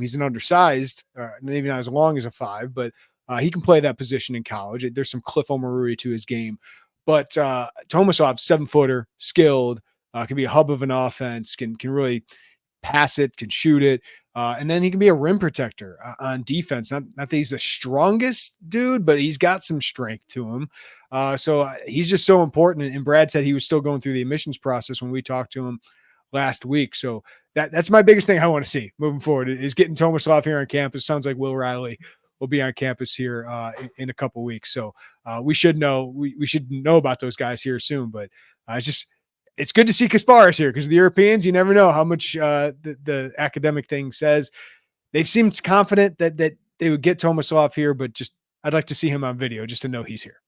He's an undersized, maybe not as long as a 5, but he can play that position in college. There's some Cliff Omarui to his game, but Tomislav, 7-footer, skilled, can be a hub of an offense, can really pass it, can shoot it. And then he can be a rim protector on defense. Not that he's the strongest dude, but he's got some strength to him. So he's just so important. And Brad said he was still going through the admissions process when we talked to him last week. So that's my biggest thing I want to see moving forward is getting Tomislav here on campus. Sounds like Will Riley will be on campus here in a couple weeks. So we should know we should know about those guys here soon. But it's good to see Kasparis here, because the Europeans, you never know how much the academic thing says. They've seemed confident that they would get Tomislav here, but just I'd like to see him on video just to know he's here.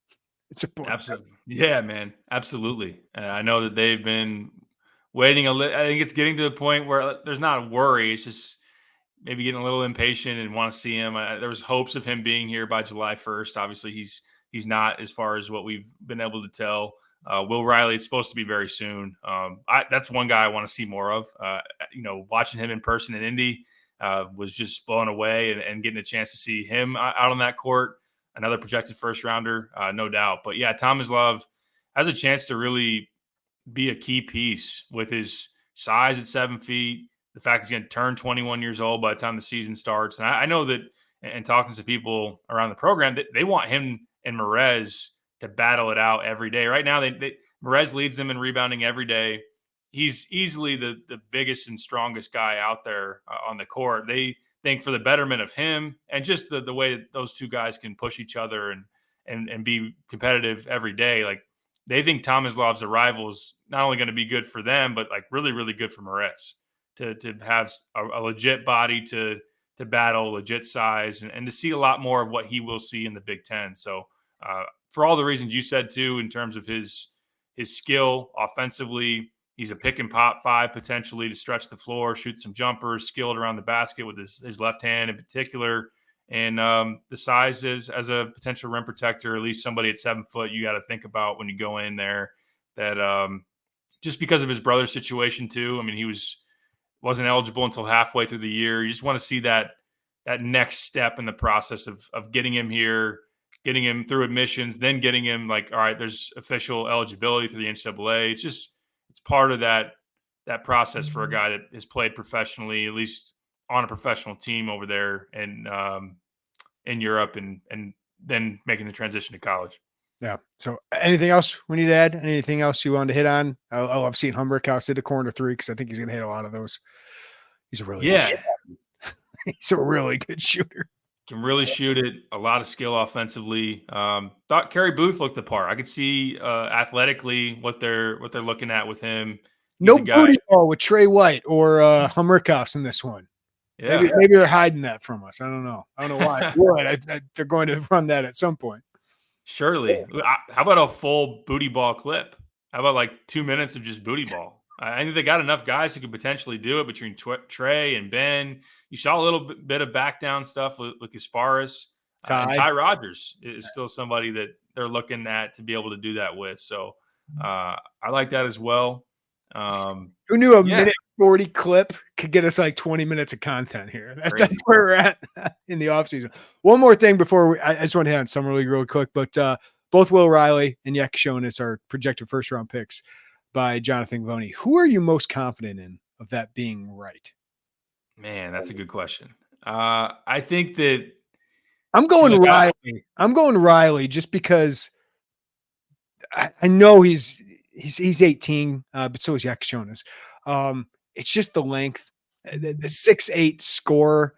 It's important. Absolutely. Yeah, man. Absolutely. I know that they've been waiting a little. I think it's getting to the point where there's not a worry. It's just maybe getting a little impatient and want to see him. There was hopes of him being here by July 1st. Obviously, he's not, as far as what we've been able to tell. Will Riley, it's supposed to be very soon. That's one guy I want to see more of. Watching him in person in Indy was just blown away, and getting a chance to see him out on that court, another projected first rounder, no doubt. But yeah, Tomislav has a chance to really be a key piece with his size at 7 feet, the fact he's going to turn 21 years old by the time the season starts. And I know that, and talking to people around the program, that they want him and Merez to battle it out every day. Right now, Merez leads them in rebounding every day. He's easily the biggest and strongest guy out there on the court. They think, for the betterment of him and just the way that those two guys can push each other and be competitive every day, like, they think Tomislav's arrival is not only going to be good for them, but like really, really good for Merez to have a legit body to battle, legit size, and to see a lot more of what he will see in the Big Ten. So for all the reasons you said too, in terms of his skill offensively, he's a pick and pop 5 potentially to stretch the floor, shoot some jumpers, skilled around the basket with his left hand in particular. And the size is, as a potential rim protector, at least somebody at 7 foot, you got to think about when you go in there, that just because of his brother's situation too. I mean, he wasn't eligible until halfway through the year. You just want to see that next step in the process of getting him here, getting him through admissions, then getting him like, all right, there's official eligibility through the NCAA. It's part of that process for a guy that has played professionally, at least on a professional team over there and in Europe, and then making the transition to college. Yeah. So anything else we need to add? Anything else you wanted to hit on? I've seen Humberhouse hit a corner 3, because I think he's going to hit a lot of those. He's a really good shooter. He's a really good shooter. Can really shoot it. A lot of skill offensively. Thought Kerry Booth looked the part. I could see athletically what they're looking at with him. He's No a guy. booty call with Trey White or Hummerkaus in this one. Yeah. Maybe they're hiding that from us. I don't know. I don't know why. They're going to run that at some point. Surely. How about a full booty ball clip? How about like 2 minutes of just booty ball? I think they got enough guys who could potentially do it between Trey and Ben. You saw a little bit of back down stuff with Kasparis. And Ty Rodgers is still somebody that they're looking at to be able to do that with. So I like that as well. Who knew a minute 40 clip could get us like 20 minutes of content here? That's where we're at in the offseason. One more thing before I just want to hit on Summer League real quick, but both Will Riley and Yak Shonis are projected first round picks by Jonathan Voney. Who are you most confident in of that being right? Man, that's a good question. I think that I'm going Riley. I'm going Riley just because I know he's 18, but so is Yak Shonis. It's just the length, the 6'8" scorer,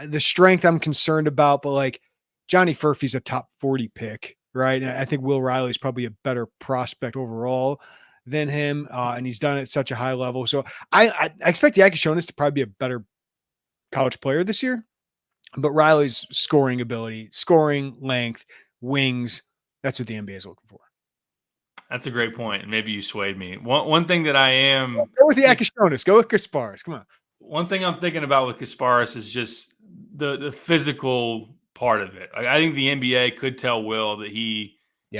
the strength I'm concerned about, but like Johnny Furphy's a top 40 pick, right? And I think Will Riley's probably a better prospect overall than him, and he's done it at such a high level. So I expect Yak Shonis to probably be a better college player this year, but Riley's scoring ability, scoring length, wings, that's what the NBA is looking for. That's a great point, and maybe you swayed me. One thing that I am go with the Akishonis. Go with Kasparis. Come on. One thing I'm thinking about with Kasparis is just the physical part of it. Like, I think the NBA could tell Will that he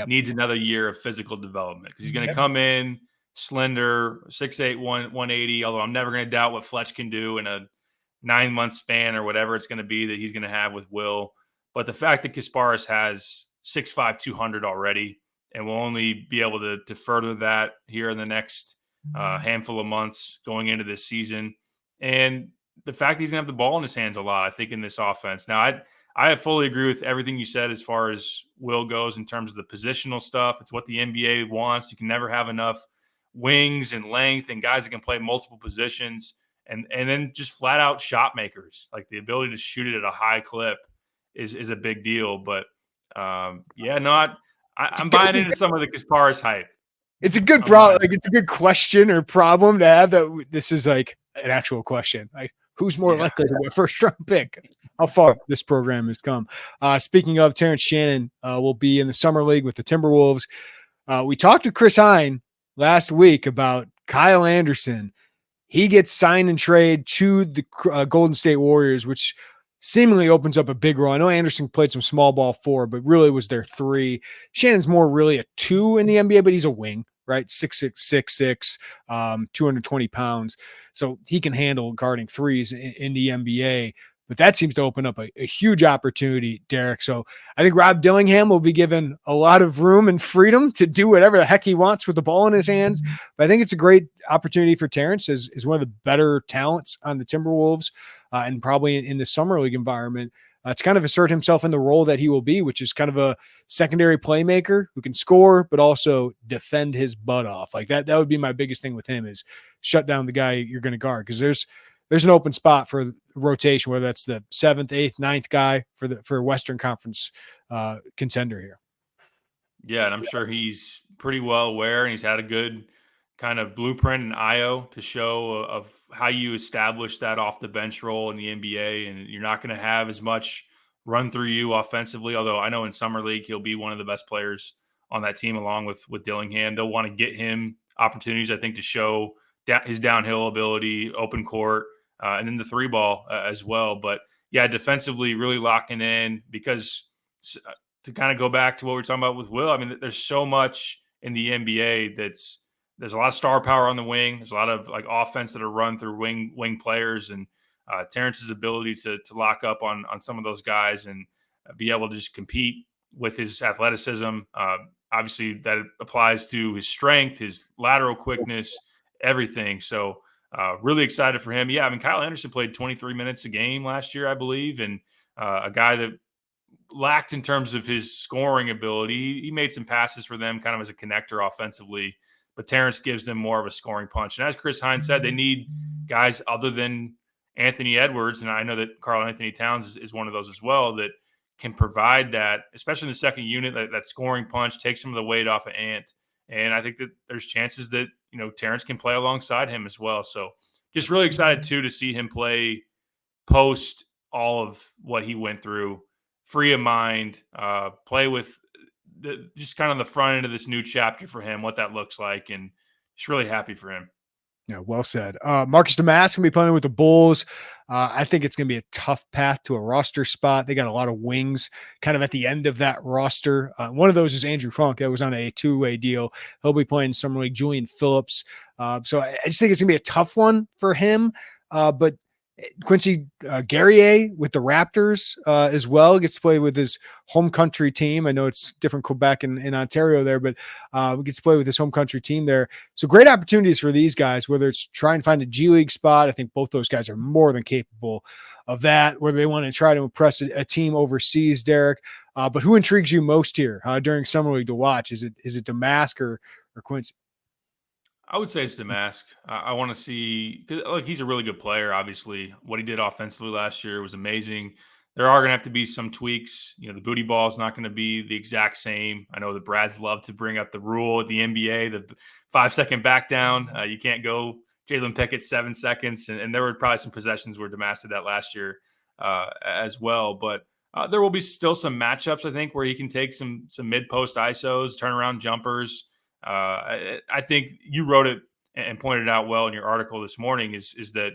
needs another year of physical development because he's going to come in slender, 6'8", 180. Although I'm never going to doubt what Fletch can do in a 9-month span or whatever it's going to be that he's going to have with Will. But the fact that Kasparis has 6'5", 200 already, and will only be able to further that here in the next handful of months going into this season. And the fact that he's going to have the ball in his hands a lot, I think, in this offense. Now, I fully agree with everything you said as far as Will goes in terms of the positional stuff. It's what the NBA wants. You can never have enough wings and length and guys that can play multiple positions. And then just flat out shot makers. Like the ability to shoot it at a high clip is a big deal. But, I'm buying into some of the Kasparis hype. It's a good problem. Like it's a good question or problem to have. That this is like an actual question. Like who's more likely to be a first round pick? How far this program has come. Speaking of, Terrence Shannon will be in the summer league with the Timberwolves. We talked to Chris Hine last week about Kyle Anderson. He gets signed and trade to the Golden State Warriors, which seemingly opens up a big role. I know Anderson played some small ball 4, but really was their 3. Shannon's more really a 2 in the NBA, but he's a wing, right? 6'6", 220 pounds. So he can handle guarding threes in the NBA. But that seems to open up a huge opportunity, Derek. So I think Rob Dillingham will be given a lot of room and freedom to do whatever the heck he wants with the ball in his hands. But I think it's a great opportunity for Terrence as one of the better talents on the Timberwolves and probably in the summer league environment to kind of assert himself in the role that he will be, which is kind of a secondary playmaker who can score, but also defend his butt off. Like that would be my biggest thing with him is shut down the guy you're going to guard. Cause there's an open spot for rotation, whether that's the 7th, 8th, 9th guy for Western Conference contender here. Yeah. And I'm sure he's pretty well aware and he's had a good kind of blueprint in IO to show of how you establish that off the bench role in the NBA. And you're not going to have as much run through you offensively. Although I know in summer league, he'll be one of the best players on that team, along with Dillingham. They'll want to get him opportunities, I think, to show his downhill ability, open court, and then the 3 ball as well. But yeah, defensively really locking in because to kind of go back to what we were talking about with Will, I mean, there's so much in the NBA there's a lot of star power on the wing. There's a lot of like offense that are run through wing players, and Terrence's ability to lock up on some of those guys and be able to just compete with his athleticism. Obviously, that applies to his strength, his lateral quickness, everything. So really excited for him. Yeah, I mean, Kyle Anderson played 23 minutes a game last year, I believe, and a guy that lacked in terms of his scoring ability. He made some passes for them kind of as a connector offensively, but Terrence gives them more of a scoring punch. And as Chris Hine said, they need guys other than Anthony Edwards, and I know that Karl Anthony Towns is one of those as well, that can provide that, especially in the second unit, that scoring punch, take some of the weight off of Ant. And I think that there's chances that, Terrence can play alongside him as well. So just really excited too to see him play post all of what he went through, free of mind, play with just kind of the front end of this new chapter for him, what that looks like, and just really happy for him. Yeah, well said. Marcus Damask going to be playing with the Bulls. I think it's going to be a tough path to a roster spot. They got a lot of wings kind of at the end of that roster. One of those is Andrew Funk. That was on a two-way deal. He'll be playing Summer League. Julian Phillips. So I just think it's going to be a tough one for him. But Quincy Guerrier with the Raptors as well gets to play with his home country team. I know it's different Quebec in Ontario there, but gets to play with his home country team there. So great opportunities for these guys, whether it's try and find a G League spot. I think both those guys are more than capable of that, whether they want to try to impress a team overseas, Derek. But who intrigues you most here during Summer League to watch? Is it Damask or Quincy? I would say it's Damask. I want to see, because he's a really good player. Obviously, what he did offensively last year was amazing. There are going to have to be some tweaks. The booty ball is not going to be the exact same. I know the Brads love to bring up the rule at the NBA, the 5-second back down. You can't go Jalen Pickett 7 seconds, and there were probably some possessions where Damask did that last year as well. But there will be still some matchups, I think, where he can take some mid-post ISOs, turnaround jumpers. I think you wrote it and pointed out well in your article this morning is that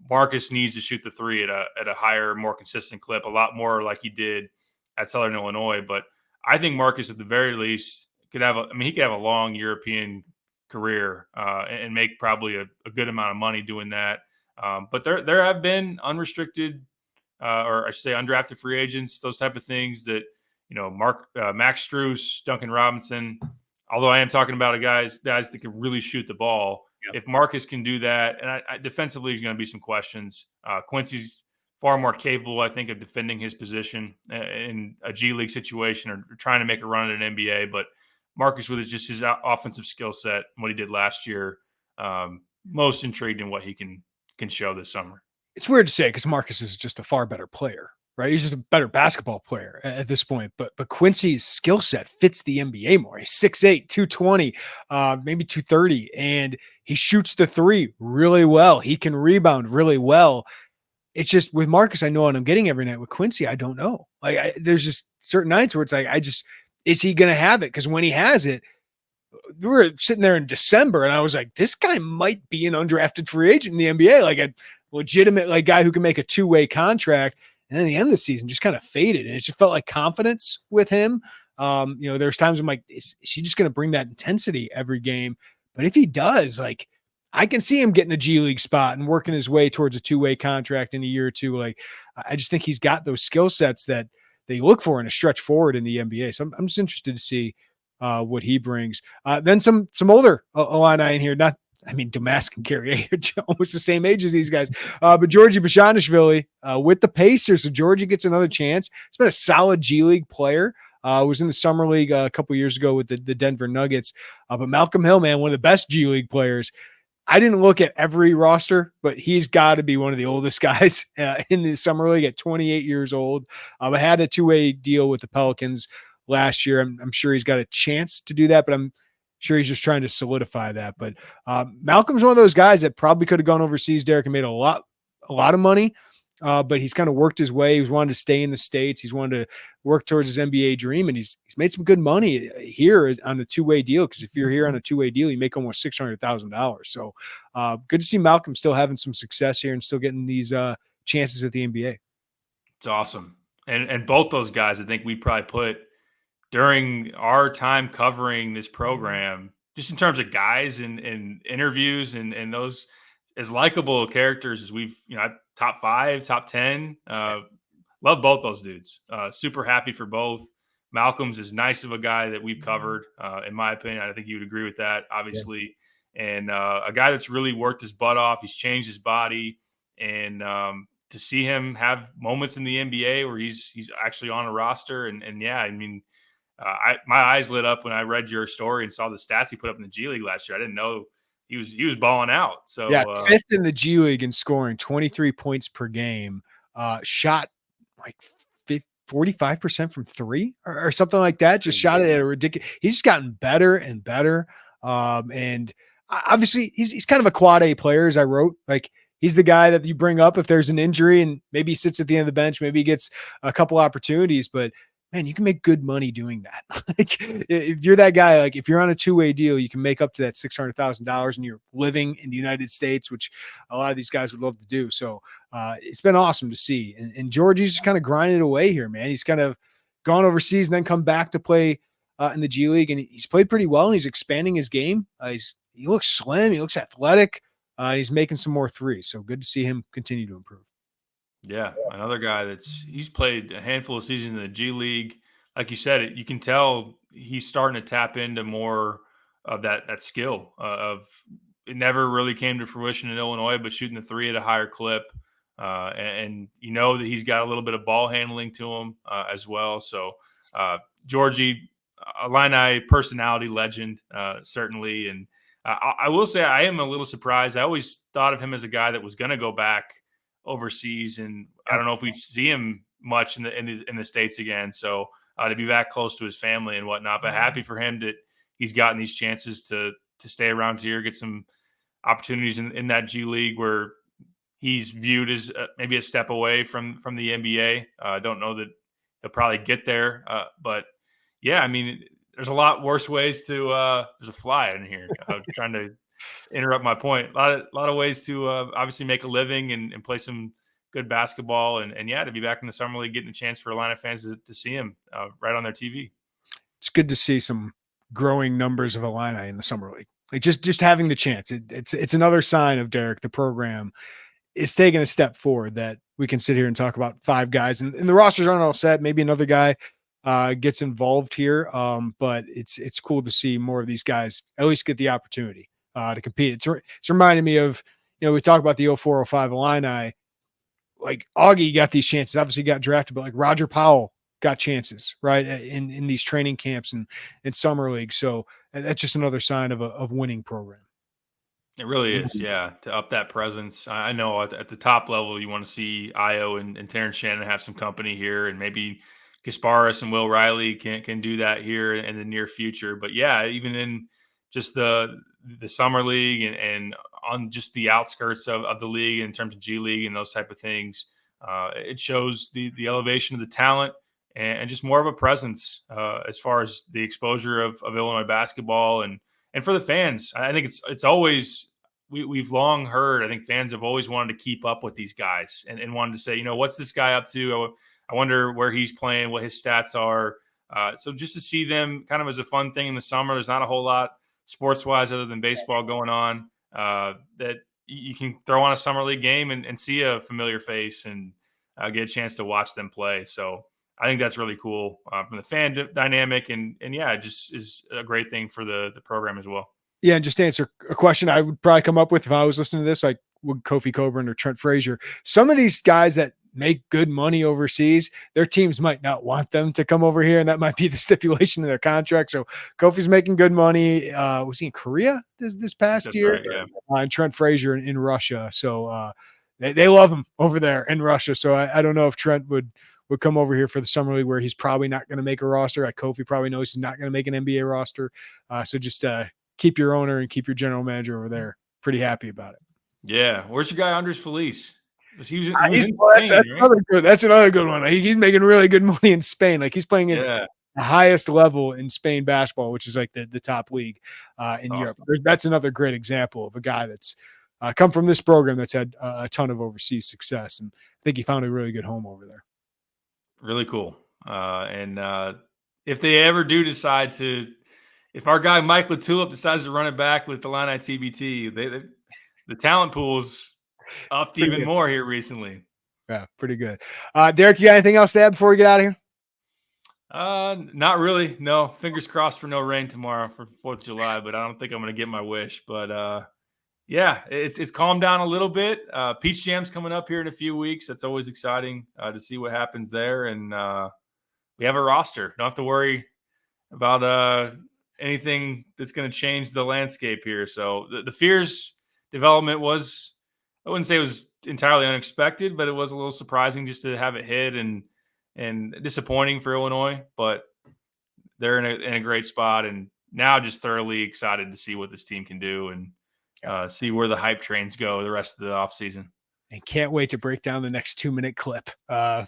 Marcus needs to shoot the three at a higher, more consistent clip, a lot more like he did at Southern Illinois. But I think Marcus, at the very least, he could have a long European career and make probably a good amount of money doing that. But there have been unrestricted or I should say undrafted free agents, those type of things that, Max Strus, Duncan Robinson. Although I am talking about guys that can really shoot the ball. Yep. If Marcus can do that, and defensively, there's going to be some questions. Quincy's far more capable, I think, of defending his position in a G League situation or trying to make a run at an NBA. But Marcus, with just his offensive skill set and what he did last year, most intrigued in what he can show this summer. It's weird to say because Marcus is just a far better player. Right, he's just a better basketball player at this point. But Quincy's skill set fits the NBA more. He's 6'8", 220, maybe 230, and he shoots the three really well. He can rebound really well. It's just with Marcus, I know what I'm getting every night. With Quincy, I don't know. There's just certain nights where it's like, is he going to have it? Because when he has it, we were sitting there in December, and I was like, this guy might be an undrafted free agent in the NBA, like a legitimate guy who can make a two-way contract. And then the end of the season just kind of faded. And it just felt like confidence with him. There's times I'm like, is he just going to bring that intensity every game? But if he does, I can see him getting a G League spot and working his way towards a two-way contract in a year or two. I just think he's got those skill sets that they look for in a stretch forward in the NBA. So I'm just interested to see what he brings. Then some older Illini in here, Damask and Guerrier are almost the same age as these guys. But Georgie Bezhanishvili with the Pacers. So Georgie gets another chance. He's been a solid G League player. Was in the Summer League a couple years ago with the Denver Nuggets. But Malcolm Hill, man, one of the best G League players. I didn't look at every roster, but he's got to be one of the oldest guys in the Summer League at 28 years old. I had a two-way deal with the Pelicans last year. I'm sure he's got a chance to do that, but I'm sure he's just trying to solidify that. But Malcolm's one of those guys that probably could have gone overseas, Derek, and made a lot of money. But he's kind of worked his way. He's wanted to stay in the States. He's wanted to work towards his NBA dream, and he's made some good money here on a two-way deal. Because if you're here on a two-way deal, you make almost $600,000. So good to see Malcolm still having some success here and still getting these chances at the NBA. It's awesome, and both those guys, I think we probably put during our time covering this program, just in terms of guys and interviews and those as likable characters as we've, top 5, top 10, love both those dudes. Super happy for both. Malcolm's as nice of a guy that we've covered, in my opinion. I think you would agree with that, obviously. Yeah. And a guy that's really worked his butt off. He's changed his body. And to see him have moments in the NBA where he's actually on a roster. And yeah, my eyes lit up when I read your story and saw the stats he put up in the G League last year. I didn't know he was balling out. So yeah, fifth in the G League in scoring, 23 points per game. Shot like 45% from three or something like that. Just shot it at a ridiculous. He's just gotten better and better. And obviously, he's kind of a quad A player, as I wrote. Like, he's the guy that you bring up if there's an injury, and maybe he sits at the end of the bench, maybe he gets a couple opportunities, but man, you can make good money doing that. Like, if you're that guy, like if you're on a two-way deal, you can make up to that $600,000 and you're living in the United States, which a lot of these guys would love to do. So it's been awesome to see. And Georgie's just kind of grinding away here, man. He's kind of gone overseas and then come back to play in the G League, and he's played pretty well, and he's expanding his game. He looks slim. He looks athletic. He's making some more threes. So good to see him continue to improve. Yeah, another guy he's played a handful of seasons in the G League. Like you said, you can tell he's starting to tap into more of that skill of it never really came to fruition in Illinois, but shooting the three at a higher clip. And you know that he's got a little bit of ball handling to him as well. So Georgie, Illini personality legend, certainly. And I will say I am a little surprised. I always thought of him as a guy that was going to go back overseas, and I don't know if we see him much in the States again. So to be back close to his family and whatnot, but happy for him that he's gotten these chances to stay around here, get some opportunities in that G League where he's viewed as maybe a step away from the NBA. I don't know that he'll probably get there, but yeah, I mean, there's a lot worse ways to. There's a fly in here. I'm trying to interrupt my point. A lot of ways to obviously make a living and play some good basketball, and yeah, to be back in the summer league, getting a chance for Illini fans to see him right on their TV. It's good to see some growing numbers of Illini in the summer league. Like just having the chance. It's another sign of Derek. The program is taking a step forward that we can sit here and talk about five guys, and the rosters aren't all set. Maybe another guy gets involved here, but it's cool to see more of these guys at least get the opportunity to compete. It's reminding me of, we talk about the 0405 Illini, like Augie got these chances, obviously got drafted, but like Roger Powell got chances, right, in these training camps and in summer league. So that's just another sign of a winning program. It really is, yeah, to up that presence. I know at the top level, you want to see Io and Terrence Shannon have some company here, and maybe Gasparis and Will Riley can do that here in the near future. But yeah, even in just the summer league and on just the outskirts of the league in terms of G League and those type of things, it shows the elevation of the talent and just more of a presence as far as the exposure of Illinois basketball and for the fans. I think it's always we've long heard. I think fans have always wanted to keep up with these guys and wanted to say, what's this guy up to? I wonder where he's playing, what his stats are. So just to see them kind of as a fun thing in the summer, there's not a whole lot sports-wise other than baseball going on that you can throw on a summer league game and see a familiar face and get a chance to watch them play. So I think that's really cool from the fan dynamic. And yeah, it just is a great thing for the program as well. Yeah, and just to answer a question I would probably come up with if I was listening to this, like would Kofi Coburn or Trent Frazier, some of these guys that make good money overseas, their teams might not want them to come over here, and that might be the stipulation in their contract. So Kofi's making good money. Was he in Korea this past year? Right, yeah. And Trent Frazier in Russia. So they love him over there in Russia. So I don't know if Trent would come over here for the summer league where he's probably not going to make a roster. Like Kofi probably knows he's not going to make an NBA roster. So just keep your owner and keep your general manager over there pretty happy about it. Yeah. Where's your guy, Andres Feliz? That's another good one. He's making really good money in Spain. Like he's playing at the highest level in Spain basketball, which is like the top league in Europe. That's another great example of a guy that's come from this program that's had a ton of overseas success. And I think he found a really good home over there. Really cool. And if they ever do decide if our guy Mike LaTulip decides to run it back with the Illini TBT, the talent pool's upped even more here recently. Yeah, pretty good. Derek, you got anything else to add before we get out of here? Not really. No. Fingers crossed for no rain tomorrow for 4th of July, but I don't think I'm going to get my wish. But yeah, it's calmed down a little bit. Peach Jam's coming up here in a few weeks. That's always exciting to see what happens there. And we have a roster. Don't have to worry about anything that's going to change the landscape here. So the Fears development was, I wouldn't say it was entirely unexpected, but it was a little surprising just to have it hit and disappointing for Illinois. But they're in a great spot, and now just thoroughly excited to see what this team can do and see where the hype trains go the rest of the offseason. And can't wait to break down the next 2-minute clip from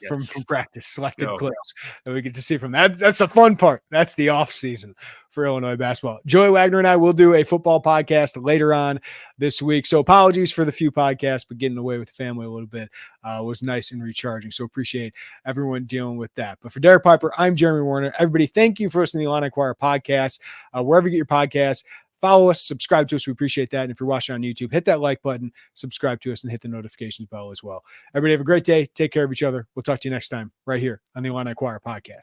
practice, selected clips that we get to see from that. That's the fun part. That's the off season for Illinois basketball. Joey Wagner and I will do a football podcast later on this week. So apologies for the few podcasts, but getting away with the family a little bit was nice and recharging. So appreciate everyone dealing with that. But for Derek Piper, I'm Jeremy Werner. Everybody, thank you for listening to the Illini Inquirer Podcast. Wherever you get your podcasts, follow us, subscribe to us. We appreciate that. And if you're watching on YouTube, hit that like button, subscribe to us, and hit the notifications bell as well. Everybody have a great day. Take care of each other. We'll talk to you next time right here on the Illini Inquirer Podcast.